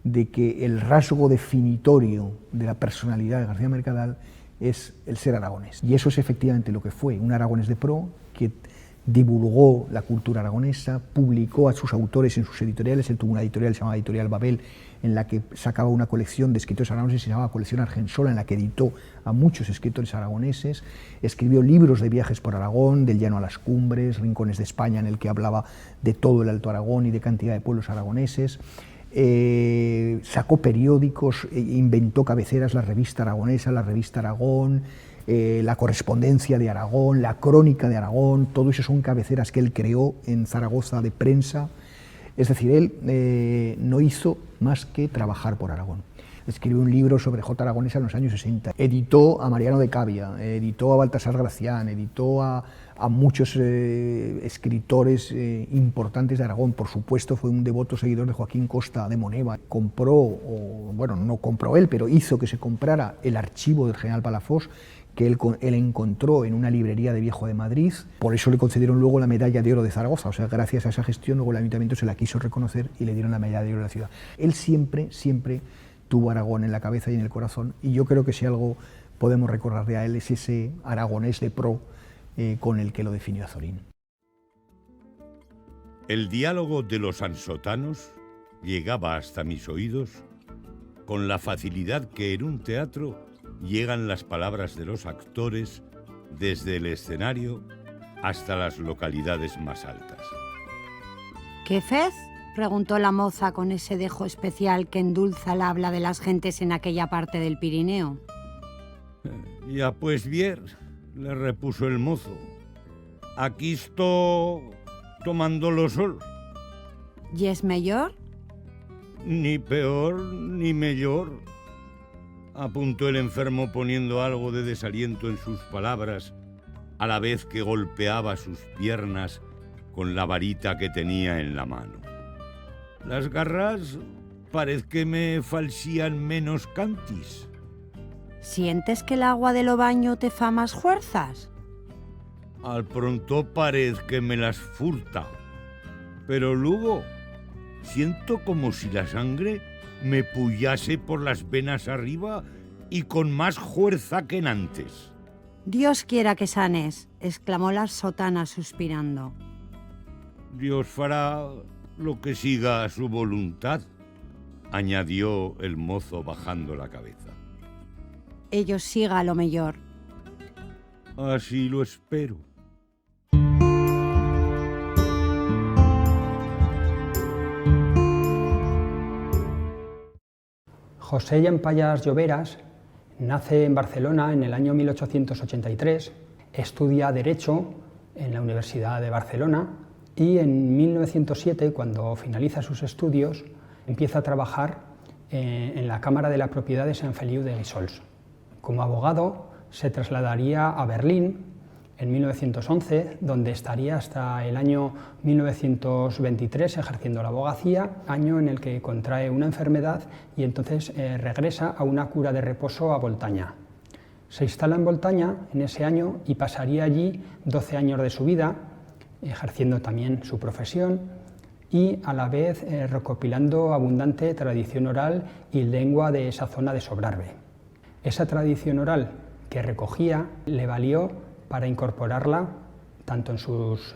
de que el rasgo definitorio de la personalidad de García Mercadal es el ser aragonés. Y eso es efectivamente lo que fue, un aragonés de pro que divulgó la cultura aragonesa, publicó a sus autores en sus editoriales. Él tuvo una editorial, se llamaba Editorial Babel, en la que sacaba una colección de escritores aragoneses, se llamaba Colección Argensola, en la que editó a muchos escritores aragoneses. Escribió libros de viajes por Aragón, del llano a las cumbres, rincones de España, en el que hablaba de todo el Alto Aragón y de cantidad de pueblos aragoneses. Sacó periódicos, inventó cabeceras, la Revista Aragonesa, la Revista Aragón, la Correspondencia de Aragón, la Crónica de Aragón. Todo eso son cabeceras que él creó en Zaragoza de prensa. Es decir, él no hizo más que trabajar por Aragón. Escribió un libro sobre Jota aragonesa en los años 60, editó a Mariano de Cavia, editó a Baltasar Gracián, editó a muchos escritores importantes de Aragón. Por supuesto, fue un devoto seguidor de Joaquín Costa de Moneva. Compró, bueno, no compró él, pero hizo que se comprara el archivo del general Palafox, que él encontró en una librería de Viejo de Madrid. Por eso le concedieron luego la medalla de oro de Zaragoza. O sea, gracias a esa gestión, luego el ayuntamiento se la quiso reconocer y le dieron la medalla de oro de la ciudad. Él siempre tuvo Aragón en la cabeza y en el corazón, y yo creo que si algo podemos recordar de él es ese aragonés de pro con el que lo definió Azorín. El diálogo de los ansotanos llegaba hasta mis oídos con la facilidad que en un teatro llegan las palabras de los actores desde el escenario hasta las localidades más altas. ¿Qué fez?, preguntó la moza con ese dejo especial que endulza el habla de las gentes en aquella parte del Pirineo. Ya pues bien, le repuso el mozo, aquí estoy tomándolo sol. ¿Y es mellor? Ni peor ni mejor, apuntó el enfermo poniendo algo de desaliento en sus palabras, a la vez que golpeaba sus piernas con la varita que tenía en la mano. Las garras parece que me falsían menos cantis. ¿Sientes que el agua del baño te fa más fuerzas? Al pronto parece que me las furta, pero luego siento como si la sangre me puyase por las venas arriba y con más fuerza que en antes. Dios quiera que sanes, exclamó la sotana suspirando. Dios fará lo que siga a su voluntad, añadió el mozo bajando la cabeza. Ellos siga lo mejor. Así lo espero. José Llampayas Lloveras nace en Barcelona en el año 1883, estudia Derecho en la Universidad de Barcelona y en 1907, cuando finaliza sus estudios, empieza a trabajar en la Cámara de la Propiedad de Sant Feliu de Guíxols. Como abogado se trasladaría a Berlín en 1911, donde estaría hasta el año 1923 ejerciendo la abogacía, año en el que contrae una enfermedad y entonces regresa a una cura de reposo a Boltaña. Se instala en Boltaña en ese año y pasaría allí 12 años de su vida, ejerciendo también su profesión y a la vez recopilando abundante tradición oral y lengua de esa zona de Sobrarbe. Esa tradición oral que recogía le valió para incorporarla tanto en sus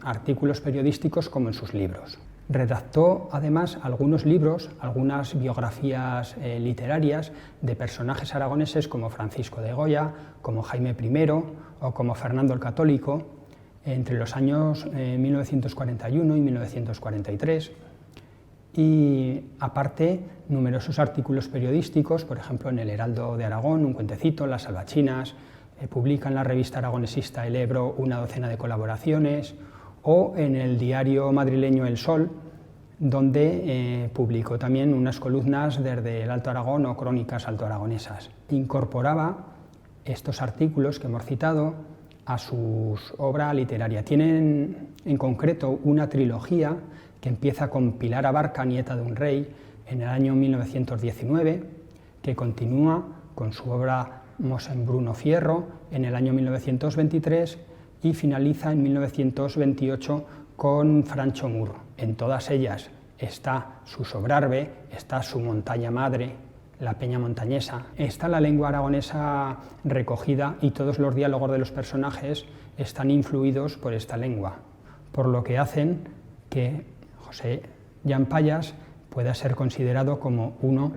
artículos periodísticos como en sus libros. Redactó además algunos libros, algunas biografías literarias de personajes aragoneses como Francisco de Goya, como Jaime I o como Fernando el Católico, entre los años 1941 y 1943. Y aparte, numerosos artículos periodísticos, por ejemplo en el Heraldo de Aragón, un cuentecito, Las Salvachinas, publica en la revista aragonesista El Ebro una docena de colaboraciones, o en el diario madrileño El Sol donde publicó también unas columnas desde el Alto Aragón o crónicas altoaragonesas. Incorporaba estos artículos que hemos citado a su obra literaria. Tienen en concreto una trilogía que empieza con Pilar Abarca, nieta de un rey, en el año 1919, que continúa con su obra Mosén Bruno Fierro en el año 1923 y finaliza en 1928 con Francho Mur. En todas ellas está su Sobrarbe, está su montaña madre, la Peña Montañesa, está la lengua aragonesa recogida y todos los diálogos de los personajes están influidos por esta lengua, por lo que hacen que José Llampayas pueda ser considerado como uno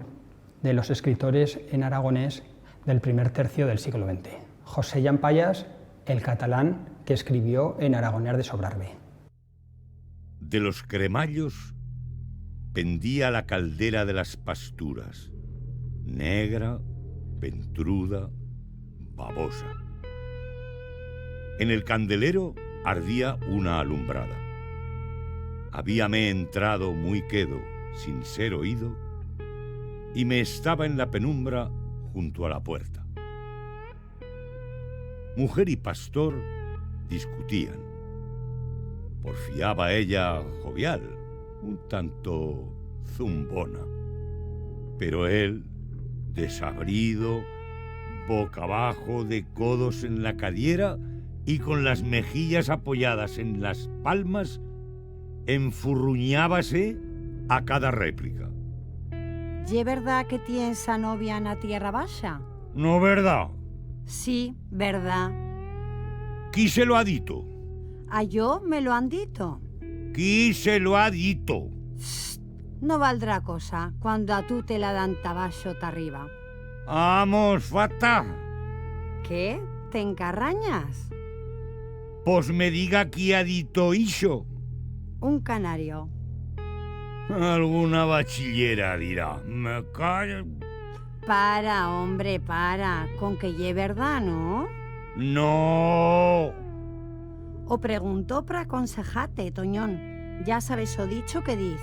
de los escritores en aragonés del primer tercio del siglo XX. José Llampayas, el catalán que escribió en aragonés de Sobrarbe. De los cremallos pendía la caldera de las pasturas, negra, ventruda, babosa. En el candelero ardía una alumbrada. Habíame entrado muy quedo, sin ser oído, y me estaba en la penumbra junto a la puerta. Mujer y pastor discutían. Porfiaba ella jovial, un tanto zumbona, pero él, desabrido, boca abajo, de codos en la cadera y con las mejillas apoyadas en las palmas, enfurruñábase a cada réplica. ¿Y verdad que tienes a novia en la Tierra Baja? ¿No verdad? Sí, verdad. ¿Qui se lo ha dito? A yo me lo han dito. ¿Qui se lo ha dito? No valdrá cosa cuando a tú te la dan tabacho arriba. ¡Vamos, fata! ¿Qué? ¿Te encarrañas? Pues me diga qui ha dito ixo. Un canario. Alguna bachillera dirá. Me callo. Para, hombre, para. Con que ye verdad, ¿no? No. O preguntó para aconsejarte, Toñón. Ya sabes o dicho que diz.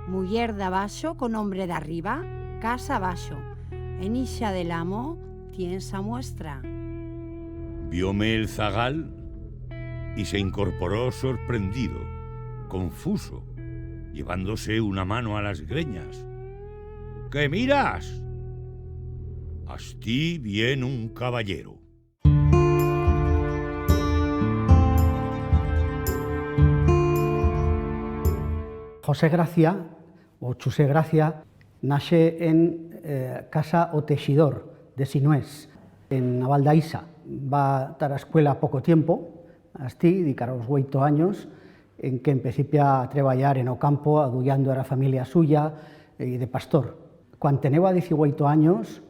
Muller de abaixo con hombre de arriba, casa abaixo. En ixa del amo, tienes a muestra. Vióme el zagal y se incorporó sorprendido, confuso, llevándose una mano a las greñas. ¿Qué miras? Asti bien un caballero. José Gracia, o Chusé Gracia, nace en Casa o Teixidor, de Sinués, en Navaldaísa. Va a estar a escuela poco tiempo, asti, dedicar los 8 años, en que empecé a trabajar en o campo, adullando a la familia suya y de pastor. Cuando tenía 18 años,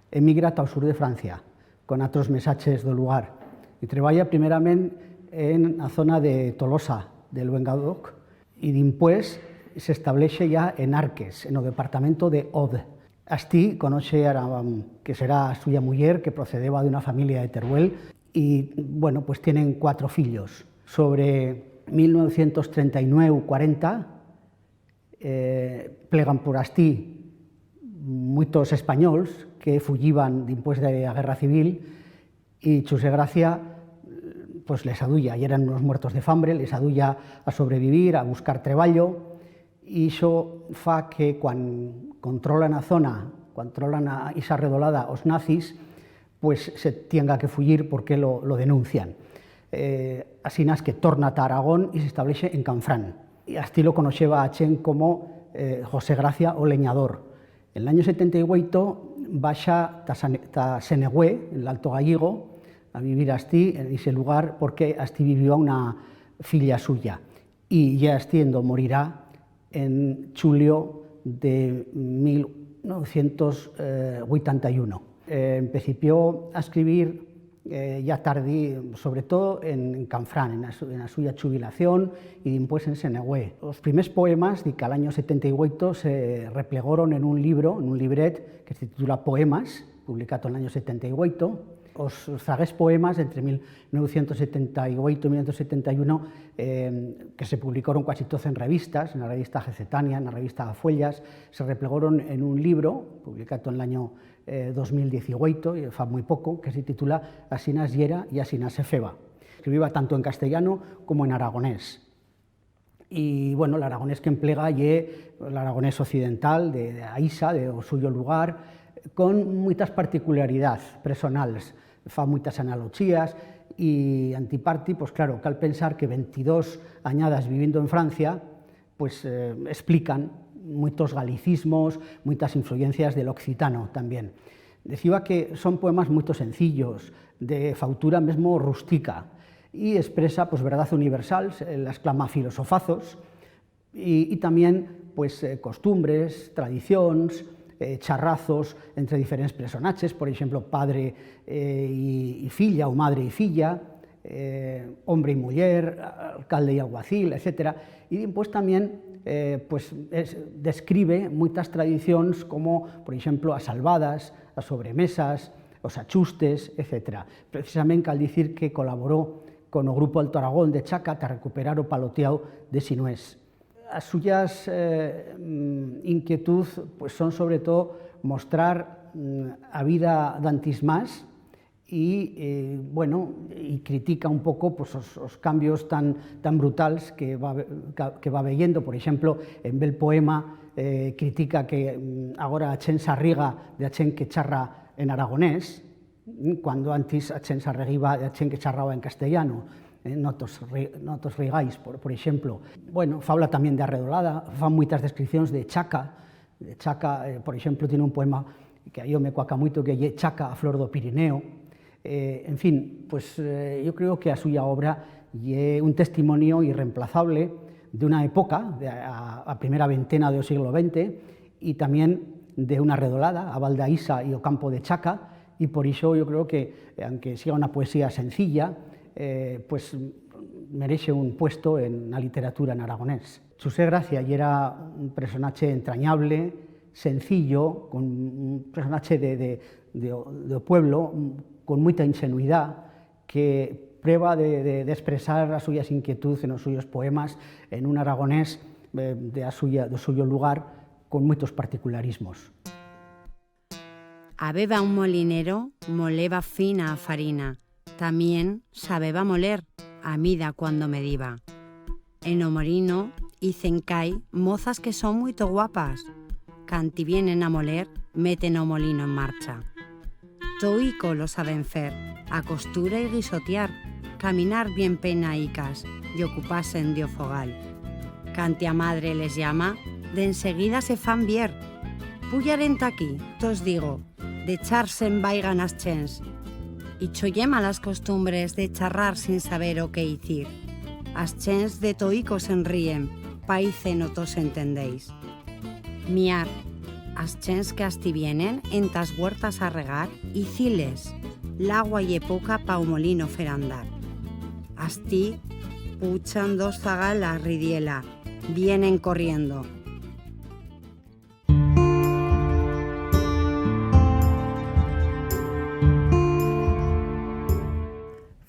emigra al sur de Francia, con otros mesaches del lugar, y treballa primeramente en la zona de Tolosa, del Languedoc, y después se establece ya en Arques, en el departamento de Aude. Asti conoce a que será suya mujer, que procedeba de una familia de Teruel, y bueno, pues tienen 4 fillos. Sobre 1939-40 plegan por Asti muchos españoles que fugiban después de la guerra civil, y Chusé Gracia pues les adulla, y eran unos muertos de hambre, les adulla a sobrevivir, a buscar treballo, y eso fa que cuando controlan a zona, controlan a esa redolada os nazis, pues se tenga que fugir porque lo denuncian. Así es que torna a Aragón y se establece en Canfrán. Y así lo conoceba a Chen como José Gracia o Leñador. En el año 78 baja a Senegüé, en el Alto Gallego, a vivir Asti en ese lugar porque Asti vivió a una filla suya. Y ya Asti morirá en julio de 1981. Empezó a escribir ya tardí, sobre todo en Canfrán, en la suya jubilación y después en Senegüé. Los primeros poemas de que al año 78 se replegaron en un libro, en un libret que se titula Poemas, publicado en el año 78. os tragués poemas entre 1978 e 1971 que se publicaron casi todos en revistas, na revista Gecetania, na revista Follas, se replegaron en un libro publicado en el año 2018, e fa moi pouco, que se titula Asinas yera e Asinas se feba. Escribiva tanto en castellano como en aragonés. Y bueno, el aragonés que emplega é el aragonés occidental de Aisa, do suyo lugar, con moitas particularidades personales, fa moitas analogías e antiparti, pois claro, cal pensar que 22 añadas vivindo en Francia, pois explican moitos galicismos, moitas influencias del occitano tamén. Decía que son poemas moito sencillos, de fautura mesmo rústica, e expresa pois verdade universal, la exclama filosofazos, e tamén pois costumbres, tradicións, charrazos entre diferentes personaxes, por exemplo, padre e filla, ou madre e filla, hombre e muller, alcalde e alguacil, etc. E depois tamén describe moitas tradicións como, por exemplo, as salvadas, as sobremesas, os achustes, etc. Precisamente cal dicir que colaborou con o Grupo Alto Aragón de Chaca para recuperar o paloteado de Sinués. As suyas inquietud son sobre todo mostrar a vida d'antis más e critica un pouco os cambios tan brutals que va veyendo. Por exemplo, en bel poema critica que agora a chen s'arriga de a chen que charra en aragonés, cando antes a chen s'arreguiba de a chen que charraba en castellano. Notos rigáis, por exemplo. Bueno, fabla tamén de Arredolada, fan moitas descripcións de Chaca. De Chaca, por exemplo, tiene un poema que a yo me cuaca moito, que é Chaca, a flor do Pirineo. En fin, pues yo creo que a súa obra é un testimonio irreemplazable de unha época, a primeira ventena do siglo XX, e tamén de unha Arredolada, a Val da Isa e o campo de Chaca, e por iso eu creo que, aunque siga unha poesía sencilla, pues merece un puesto en la literatura en aragonés. Xosé Gracia era un personaxe entrañable, sencillo, un personaxe de pueblo, con moita ingenuidade, que prueba de expresar as súas inquietudes nos suyos poemas en un aragonés do suyo lugar, con moitos particularismos. Habeba un molinero, moleba fina a farina. También sabeba moler, a mida cuando mediba. En o morino hicen cai mozas que son muito guapas. Canti vienen a moler, meten o molino en marcha. Toico lo saben fer, a costura y guisotear, caminar bien penaicas y ocupasen de o fogal. Canti a madre les llama, de enseguida se fan vier. Puyaren aquí, tos digo, de echarse en vaigan as chens. Y choye malas costumbres de charrar sin saber o qué decir. As chens de toico se enríen, paice no tos entendéis. Miar, as chens que asti vienen en tas huertas a regar, y ciles, l'agua y poca pa o molino fer andar. Asti, puchan dos zagalas ridiela, vienen corriendo.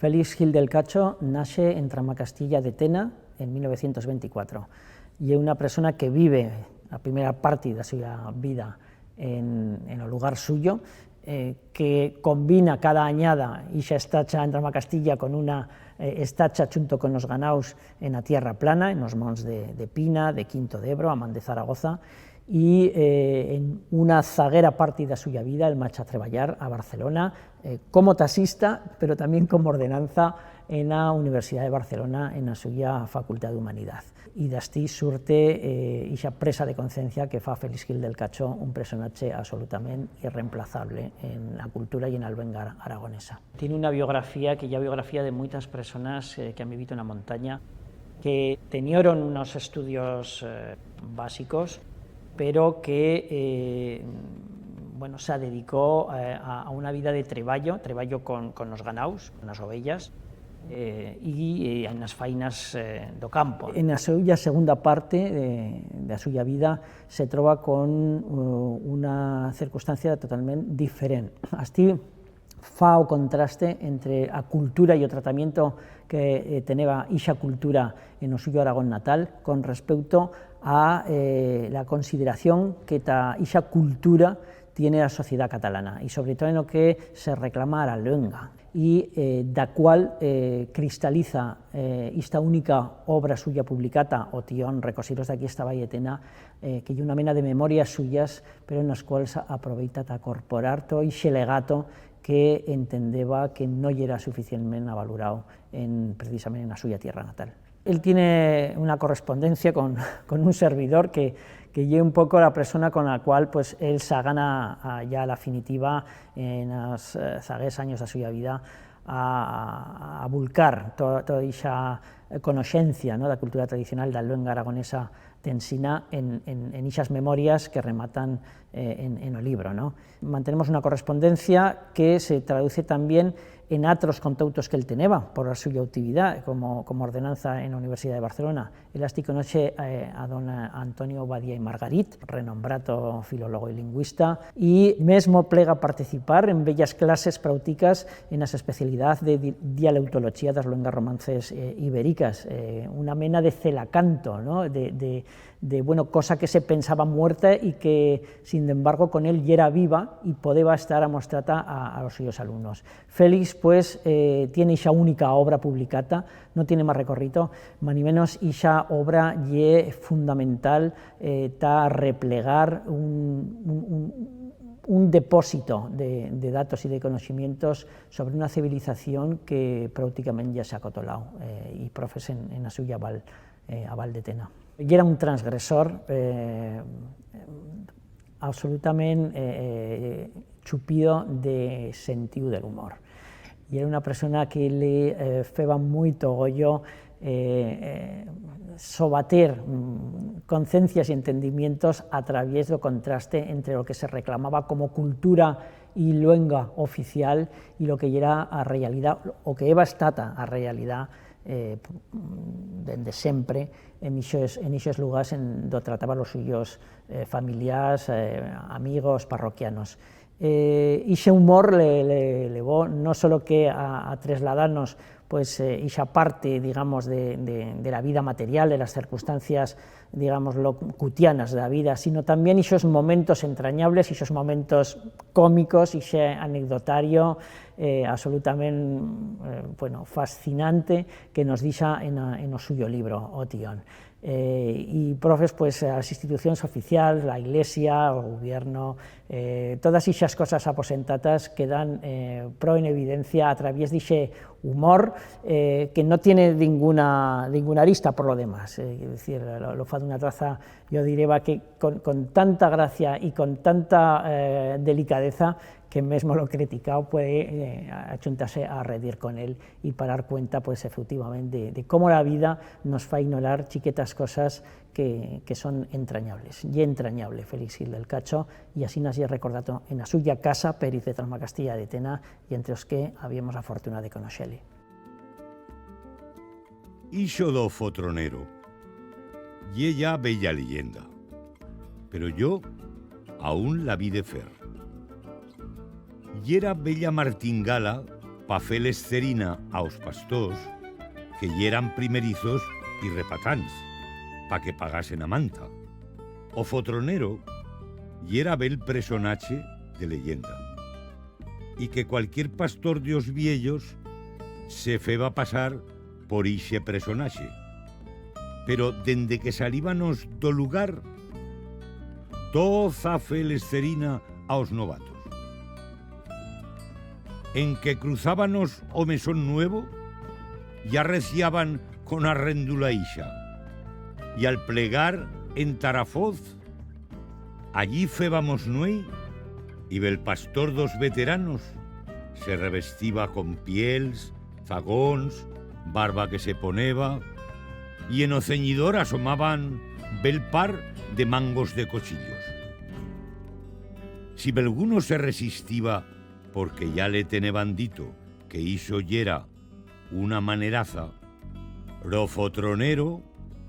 Félix Gil del Cacho nace en Tramacastilla de Tena en 1924 y es una persona que vive la primera parte de su vida en el lugar suyo, que combina cada añada esa estacha en Tramacastilla con una estacha junto con los ganaus en la tierra plana, en los monts de Pina, de Quinto de Ebro, Amán de Zaragoza, y en una zaguera parte de su vida el marcha a treballar a Barcelona como taxista, pero también como ordenanza en la Universidad de Barcelona en la suya Facultad de Humanidad. Y d'astí surte esa presa de conciencia que fa Félix Gil del Cacho un personaje absolutamente irreemplazable en la cultura y en la albenga aragonesa. Tiene una biografía que ya biografía de muchas personas que han vivido en la montaña, que tenieron unos estudios básicos, pero que se dedicó a una vida de treballo con los ganaus, con las ovellas, y en las fainas do campo. En la suya segunda parte de su vida se troba con una circunstancia totalmente diferente. Asti fa o contraste entre a cultura e o tratamento que teneba ixa cultura en o suyo Aragón natal con respecto a la consideración que ixa cultura tiene a sociedade catalana e sobre todo en o que se reclama a luenga e da cual cristaliza esta única obra suya publicata, o Tión, recosiros d'aquí esta valletena, que é unha mena de memorias suyas, pero nas cuales aproveita a corporar todo ixe legato que entendeba que no era suficientemente valorado precisamente en la suya tierra natal. Él tiene una correspondencia con un servidor que lleva un poco la persona con la cual pues, él se gana ya la definitiva en los zaguers años de su vida a volcar toda esa conocencia, ¿no?, de la cultura tradicional de la luenga aragonesa tensina en esas memorias que rematan en el libro, ¿no? Mantenemos una correspondencia que se traduce también en otros contautos que él teneba por la suya actividad como ordenanza en la Universidad de Barcelona. Él así conoce a don Antonio Badia y Margarit, renombrado filólogo y lingüista, y mesmo plega a participar en bellas clases prácticas en las especialidades de dialeutología de las luengas romances ibéricas, una mena de celacanto, ¿no?, bueno, cosa que se pensaba muerta y que, sin embargo, con él ya era viva y podía estar amostrada a los suyos alumnos. Félix, pues, tiene esa única obra publicada, no tiene más recorrido, ni menos esa obra es fundamental para replegar un depósito de datos y de conocimientos sobre una civilización que prácticamente ya se ha acotolado y profes en la suya aval de Tena. Y era un transgresor absolutamente chupido de sentido del humor. Y era una persona que le feba mucho goyo sobater conciencias y entendimientos a través del contraste entre lo que se reclamaba como cultura y luenga oficial y lo que era a realidad, o que eva estata a realidad desde siempre en esos lugares donde trataba los suyos familiares, amigos, parroquianos. Ese humor le llevó no solo que a trasladarnos pues esa parte, digamos, de la vida material, de las circunstancias, digamos, cutianas de la vida, sino también esos momentos entrañables, esos momentos cómicos, ese anecdotario absolutamente bueno, fascinante que nos dixa en el suyo libro, O Tión. Y profes, pues, a las instituciones oficiales, la Iglesia, el gobierno, todas esas cosas aposentadas quedan pro en evidencia a través de ese humor que no tiene ninguna arista por lo demás. Es decir, lo fa de una traza, yo diría que con tanta gracia y con tanta delicadeza que mesmo lo criticado puede achuntarse a redir con él y parar cuenta, pues, efectivamente, de cómo la vida nos fa ignorar chiquetas cosas que son entrañables. Y entrañable Félix Gil del Cacho, y así nos he recordado en la suya casa, Periz de Tramacastilla de Tena, y entre los que habíamos la fortuna de conocerle. Ixo do fotronero, y ella bella leyenda, pero yo aún la vi de fer. Y era bella martingala pa fer l'escerina aos pastors que yeran primerizos y repatans, pa que pagasen a manta. O fotronero y era bel personaje de leyenda, y que cualquier pastor de os viellos se feba pasar por ixe personaje. Pero dende que salíbanos do lugar, toza fe l'escerina aos novatos. En que cruzábanos o mesón nuevo, ya reciaban con arréndula ixa, y al plegar en Tarafoz, allí fébamos nuey, y bel pastor dos veteranos se revestiva con piels, zagóns, barba que se poneba, y en o ceñidor asomaban bel par de mangos de cochillos. Si belguno se resistiva porque ya le teneban dito que iso yera una maneraza, ro fotronero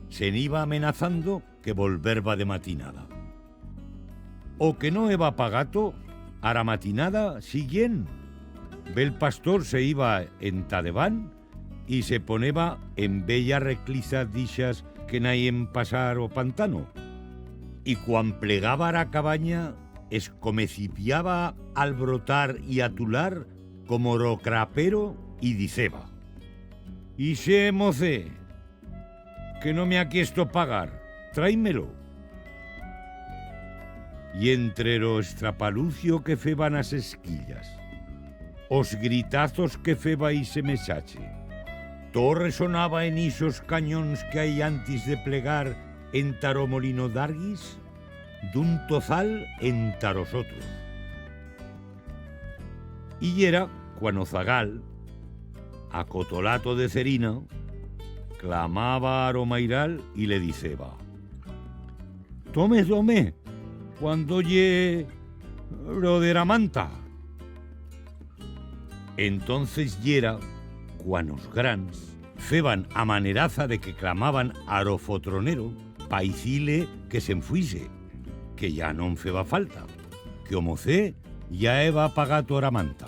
se iba amenazando que volverba de matinada. O que no eba pagato, a la matinada siguien, Bel pastor se iba en Tadeván y se poneba en bella reclisa d'ixas que naien pasar o pantano. Y cuan plegaba a cabaña, es comecipiaba al brotar y atular como ro crapero y diceba: «Y se moce, que no me aquiesto pagar, tráimelo». Y entre lo estrapalucio que feban as esquillas, os gritazos que feba y se me sache, todo resonaba en isos cañóns que hay antes de plegar en taro molino d'Arguis, d'un tozal en taros otros. Y era cuando Zagal, a cotolato de cerina, clamaba a Romairal y le diceba: «Tome, tome, cuando ye lo de la manta». Entonces yera cuanos grans feban a maneraza de que clamaban a ro fotronero pa icile que se enfuise, que ya non feba falta, que o mocé ya eba pagato a manta.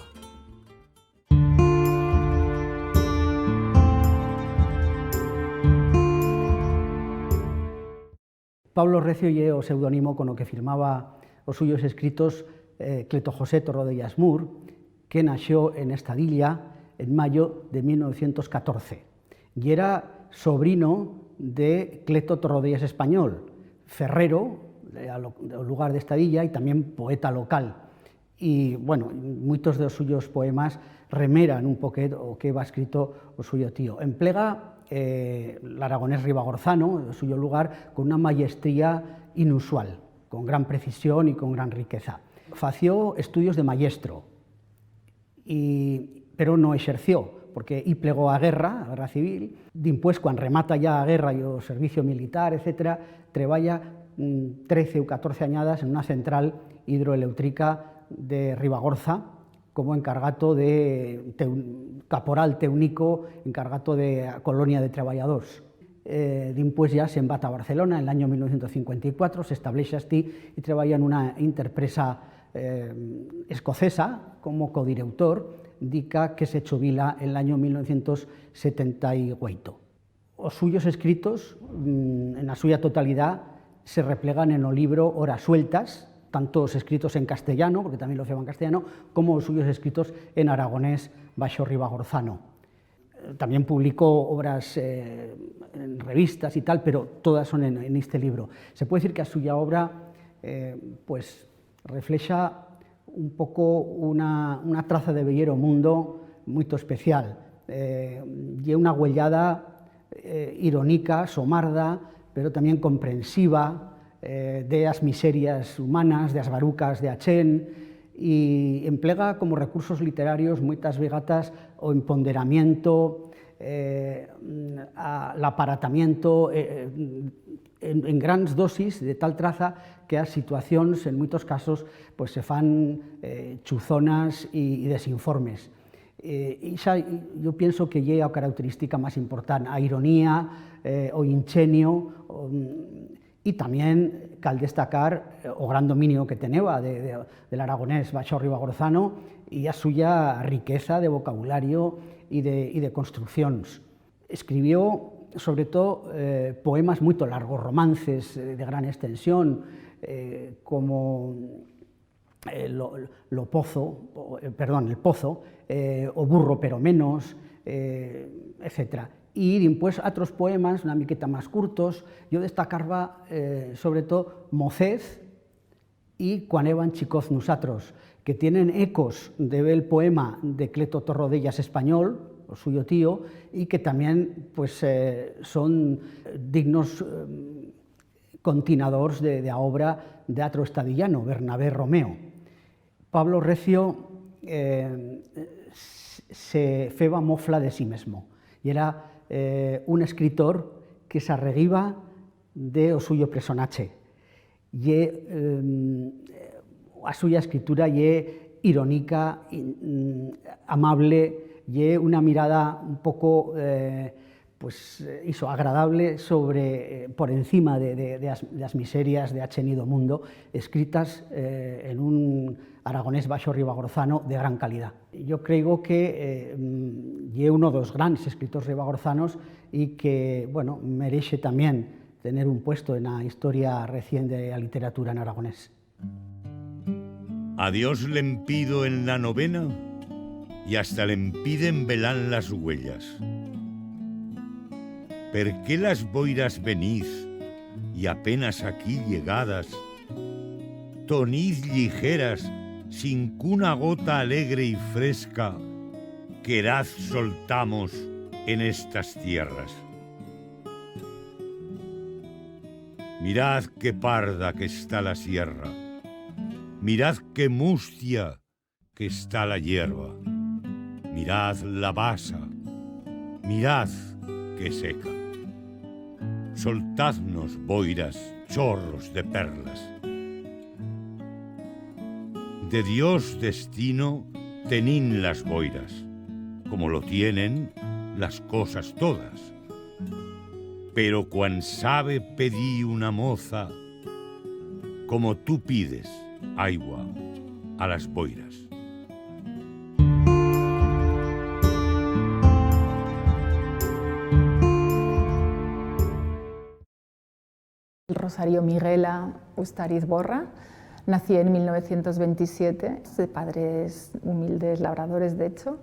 Pablo Recio é o pseudónimo con o que firmaba os suyos escritos Cleto José Torrodellas Mur, que nació en Estadilla en mayo de 1914 y era sobrino de Cleto Torrodellas Español, ferrero ao lugar de Estadilla e tamén poeta local. E, bueno, moitos dos suyos poemas remeran un poquet o que va escrito o suyo tío. Emplega l'aragonés ribagorzano, o suyo lugar, con una maestría inusual, con gran precisión y con gran riqueza. Fació estudios de maestro, pero no exerció, porque y plegó a guerra civil. Dimpués, cuando remata ya a guerra y o servicio militar, etc., treballa 13 ou 14 añadas en una central hidroeléctrica de Ribagorza, como encargato de caporal teúnico, encargato de colonia de treballadors. Dimpués ya se embata a Barcelona en el año 1954, se establece así y treballa en una interpresa escocesa como codirector, dica que se chubila en el año 1978. Os suyos escritos, en la suya totalidad, se replegan en el libro Horas Sueltas, tanto os escritos en castellano, porque también lo hacía en castellano, como los suyos escritos en aragonés baixo ribagorzano. También publicó obras en revistas y tal, pero todas son en este libro. Se puede decir que a suya obra pues refleja un poco una traza de bellero mundo muy especial. Y una huellada irónica, somarda, pero también comprensiva, de as miserias humanas, de as barucas de Achén, y emplega como recursos literarios moitas vegatas o empoderamiento, l'aparatamiento en grandes dosis, de tal traza que as situacións, en moitos casos, pues, se fan chuzonas e desinformes. Yo pienso que é a característica máis importante, a ironía, o ingenio, y también cal destacar o gran dominio que teneba del aragonés baixo ribagorzano y a suya riqueza de vocabulario y de construccións. Escribió, sobre todo, poemas moito largos, romances de gran extensión, como El Pozo, o Burro pero menos, etc. Y después otros poemas, una miqueta más curtos. Yo destacarba sobre todo Mocez y Cuan eban chicoz nusatros, que tienen ecos del poema de Cleto Torrodellas Español, o suyo tío, y que también pues, son dignos continuadores de la obra de atro estadillano, Bernabé Romeo. Pablo Recio se feba mofla de sí mesmo y era un escritor que se arreguiba de o suyo personaje. A suya escritura é irónica, amable, y una mirada un poco iso agradable por encima de las miserias de achenido mundo, escritas en un aragonés baixo ribagorzano de gran calidad. Yo creo que é uno dos grandes escritores ribagorzanos e que, bueno, merece tamén tener un puesto en la historia reciente de la literatura en aragonés. A Dios le empido en la novena y hasta le empiden velan las huellas. ¿Per qué las boiras venid y apenas aquí llegadas, tonid ligeras, sin cuna gota alegre y fresca, queraz soltamos en estas tierras? Mirad qué parda que está la sierra, mirad qué mustia que está la hierba, mirad la basa, mirad qué seca. Soltadnos, boiras, chorros de perlas. De Dios destino tenín las boiras, como lo tienen las cosas todas. Pero cuan sabe pedí una moza, como tú pides agua a las boiras. Rosario Miguela Ustariz Borra, nací en 1927, de padres humildes labradores de hecho,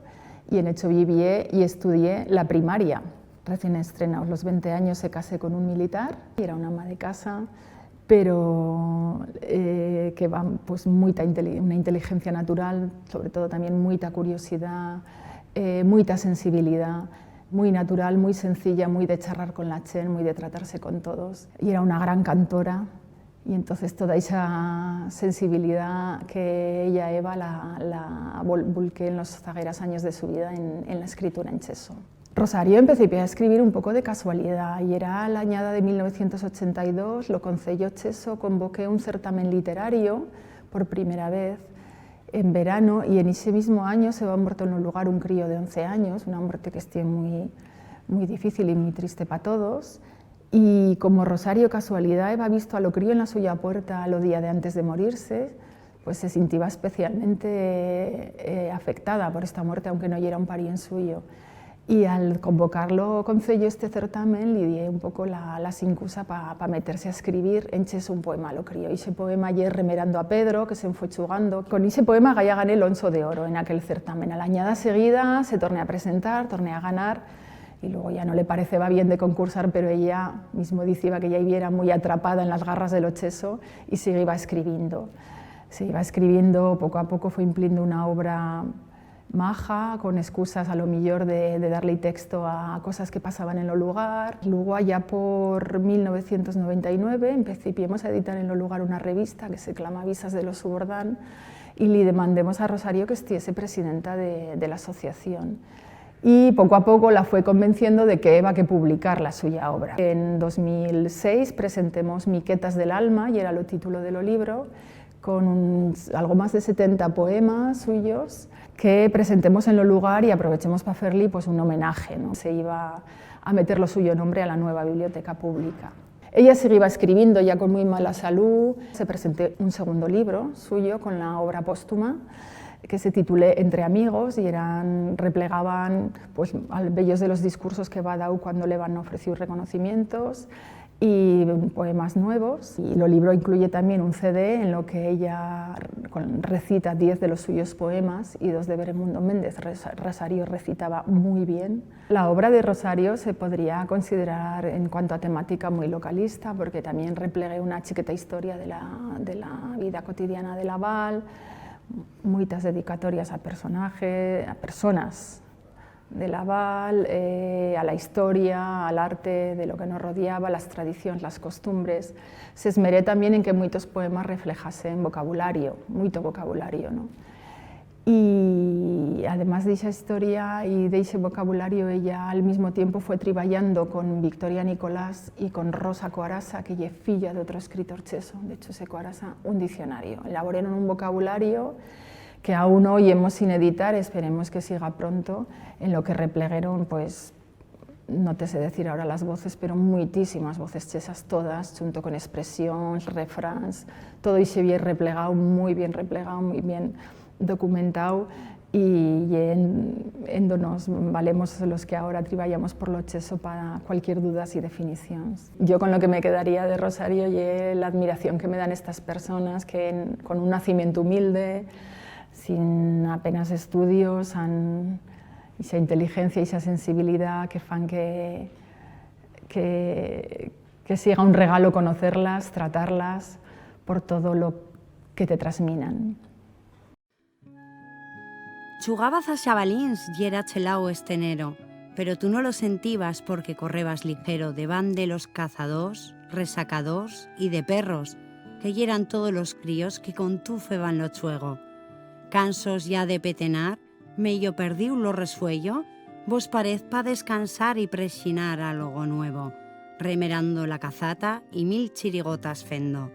y en hecho viví y estudié la primaria. Recién estrenados los 20 años se casé con un militar, y era una ama de casa, pero que va pues una inteligencia natural, sobre todo también mucha curiosidad, mucha sensibilidad, muy natural, muy sencilla, muy de charlar con la chen, muy de tratarse con todos. Y era una gran cantora, y entonces toda esa sensibilidad que ella, Eva, la volqué en los zagueros años de su vida en la escritura en cheso. Rosario empecé a escribir un poco de casualidad, y era la añada de 1982, lo Concello Cheso convoqué un certamen literario por primera vez en verano, y en ese mismo año se va muerto en un lugar un crío de 11 años, una muerte que esté muy difícil y muy triste para todos. Y como Rosario casualidad había visto a lo crío en la suya puerta lo día de antes de morirse, pues se sentía especialmente afectada por esta muerte, aunque no era un pariente suyo. Y al convocarlo Concello este certamen, le di un poco la sincusa para meterse a escribir en cheso un poema lo crío. Y ese poema ayer remerando a Pedro, que se fue chugando. Con ese poema ya gané el Onso de Oro en aquel certamen. A la añada seguida se torné a presentar, torné a ganar, y luego ya no le pareceba bien de concursar, pero ella mismo decía que ya viviera muy atrapada en las garras del cheso y se iba escribiendo. Se iba escribiendo, poco a poco fue impliendo una obra maja, con excusas a lo mejor de darle texto a cosas que pasaban en lo lugar. Luego, allá por 1999, empezamos a editar en lo lugar una revista que se llama Visas de los Subordán, y le demandemos a Rosario que estuviese presidenta de la asociación. Y poco a poco la fue convenciendo de que iba que publicar la suya obra. En 2006 presentemos Miquetas del Alma, y era el título del libro, con algo más de 70 poemas suyos que presentemos en lo lugar y aprovechemos para hacerle pues, un homenaje, ¿no? Se iba a meter lo suyo nombre a la nueva biblioteca pública. Ella seguía escribiendo ya con muy mala salud. Se presentó un segundo libro suyo con la obra póstuma que se titulé Entre amigos, y replegaban pues, al bellos de los discursos que va dado cuando le van a ofrecer reconocimientos y poemas nuevos. Y el libro incluye también un CD en lo que ella recita 10 de los suyos poemas y 2 de Beremundo Méndez. Rosario recitaba muy bien. La obra de Rosario se podría considerar en cuanto a temática muy localista, porque también replegué una chiqueta historia de la vida cotidiana de Laval, muchas dedicatorias a personajes, a personas de Laval, a la historia, al arte de lo que nos rodeaba, las tradiciones, las costumbres. Se esmeré también en que muchos poemas reflejasen vocabulario, mucho vocabulario, ¿no? Y además de esa historia y de ese vocabulario, ella al mismo tiempo fue trabajando con Victoria Nicolás y con Rosa Coarasa, que es filla de otro escritor cheso, de hecho se Coarasa, un diccionario. Elaboraron un vocabulario que aún hoy hemos sin editar, esperemos que siga pronto, en lo que replegaron pues, no te sé decir ahora las voces, pero muchísimas voces chesas, todas, junto con expresiones, refranes, todo y se bien replegado, muy bien documentado, y en nos valemos los que ahora trabajamos por lo cheso para cualquier dudas y definiciones. Yo con lo que me quedaría de Rosario y la admiración que me dan estas personas que con un nacimiento humilde, sin apenas estudios, esa inteligencia y esa sensibilidad que fan que siga un regalo conocerlas, tratarlas por todo lo que te transminan. Chugabas a xabalins y era chelao este enero, pero tú no lo sentías porque correbas ligero deban de los cazadores, resacadors y de perros, que yeran todos los críos que con tú feban lo chuego. Cansos ya de petenar, medio perdiu lo resuello, vos parez pa descansar y prexinar algo nuevo, remerando la cazata y 1000 chirigotas fendo.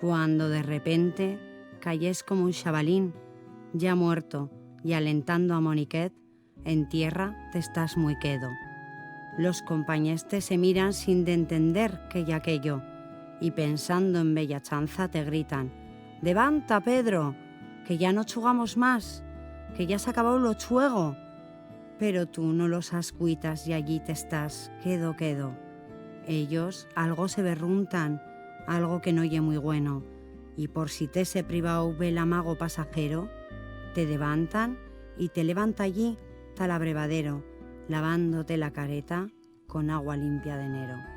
Cuando de repente cayes como un xabalín, ya muerto, y alentando a Moniquet, en tierra te estás muy quedo. Los compañestes se miran sin de entender que y aquello, y pensando en bella chanza te gritan: «Levanta, Pedro, que ya no chugamos más, que ya se ha acabado lo chuego». Pero tú no los ascuitas y allí te estás, quedo. Ellos algo se berruntan, algo que no ye muy bueno, y por si te se privao vel amago pasajero, te levantan y te levanta allí tal abrevadero, lavándote la careta con agua limpia de enero.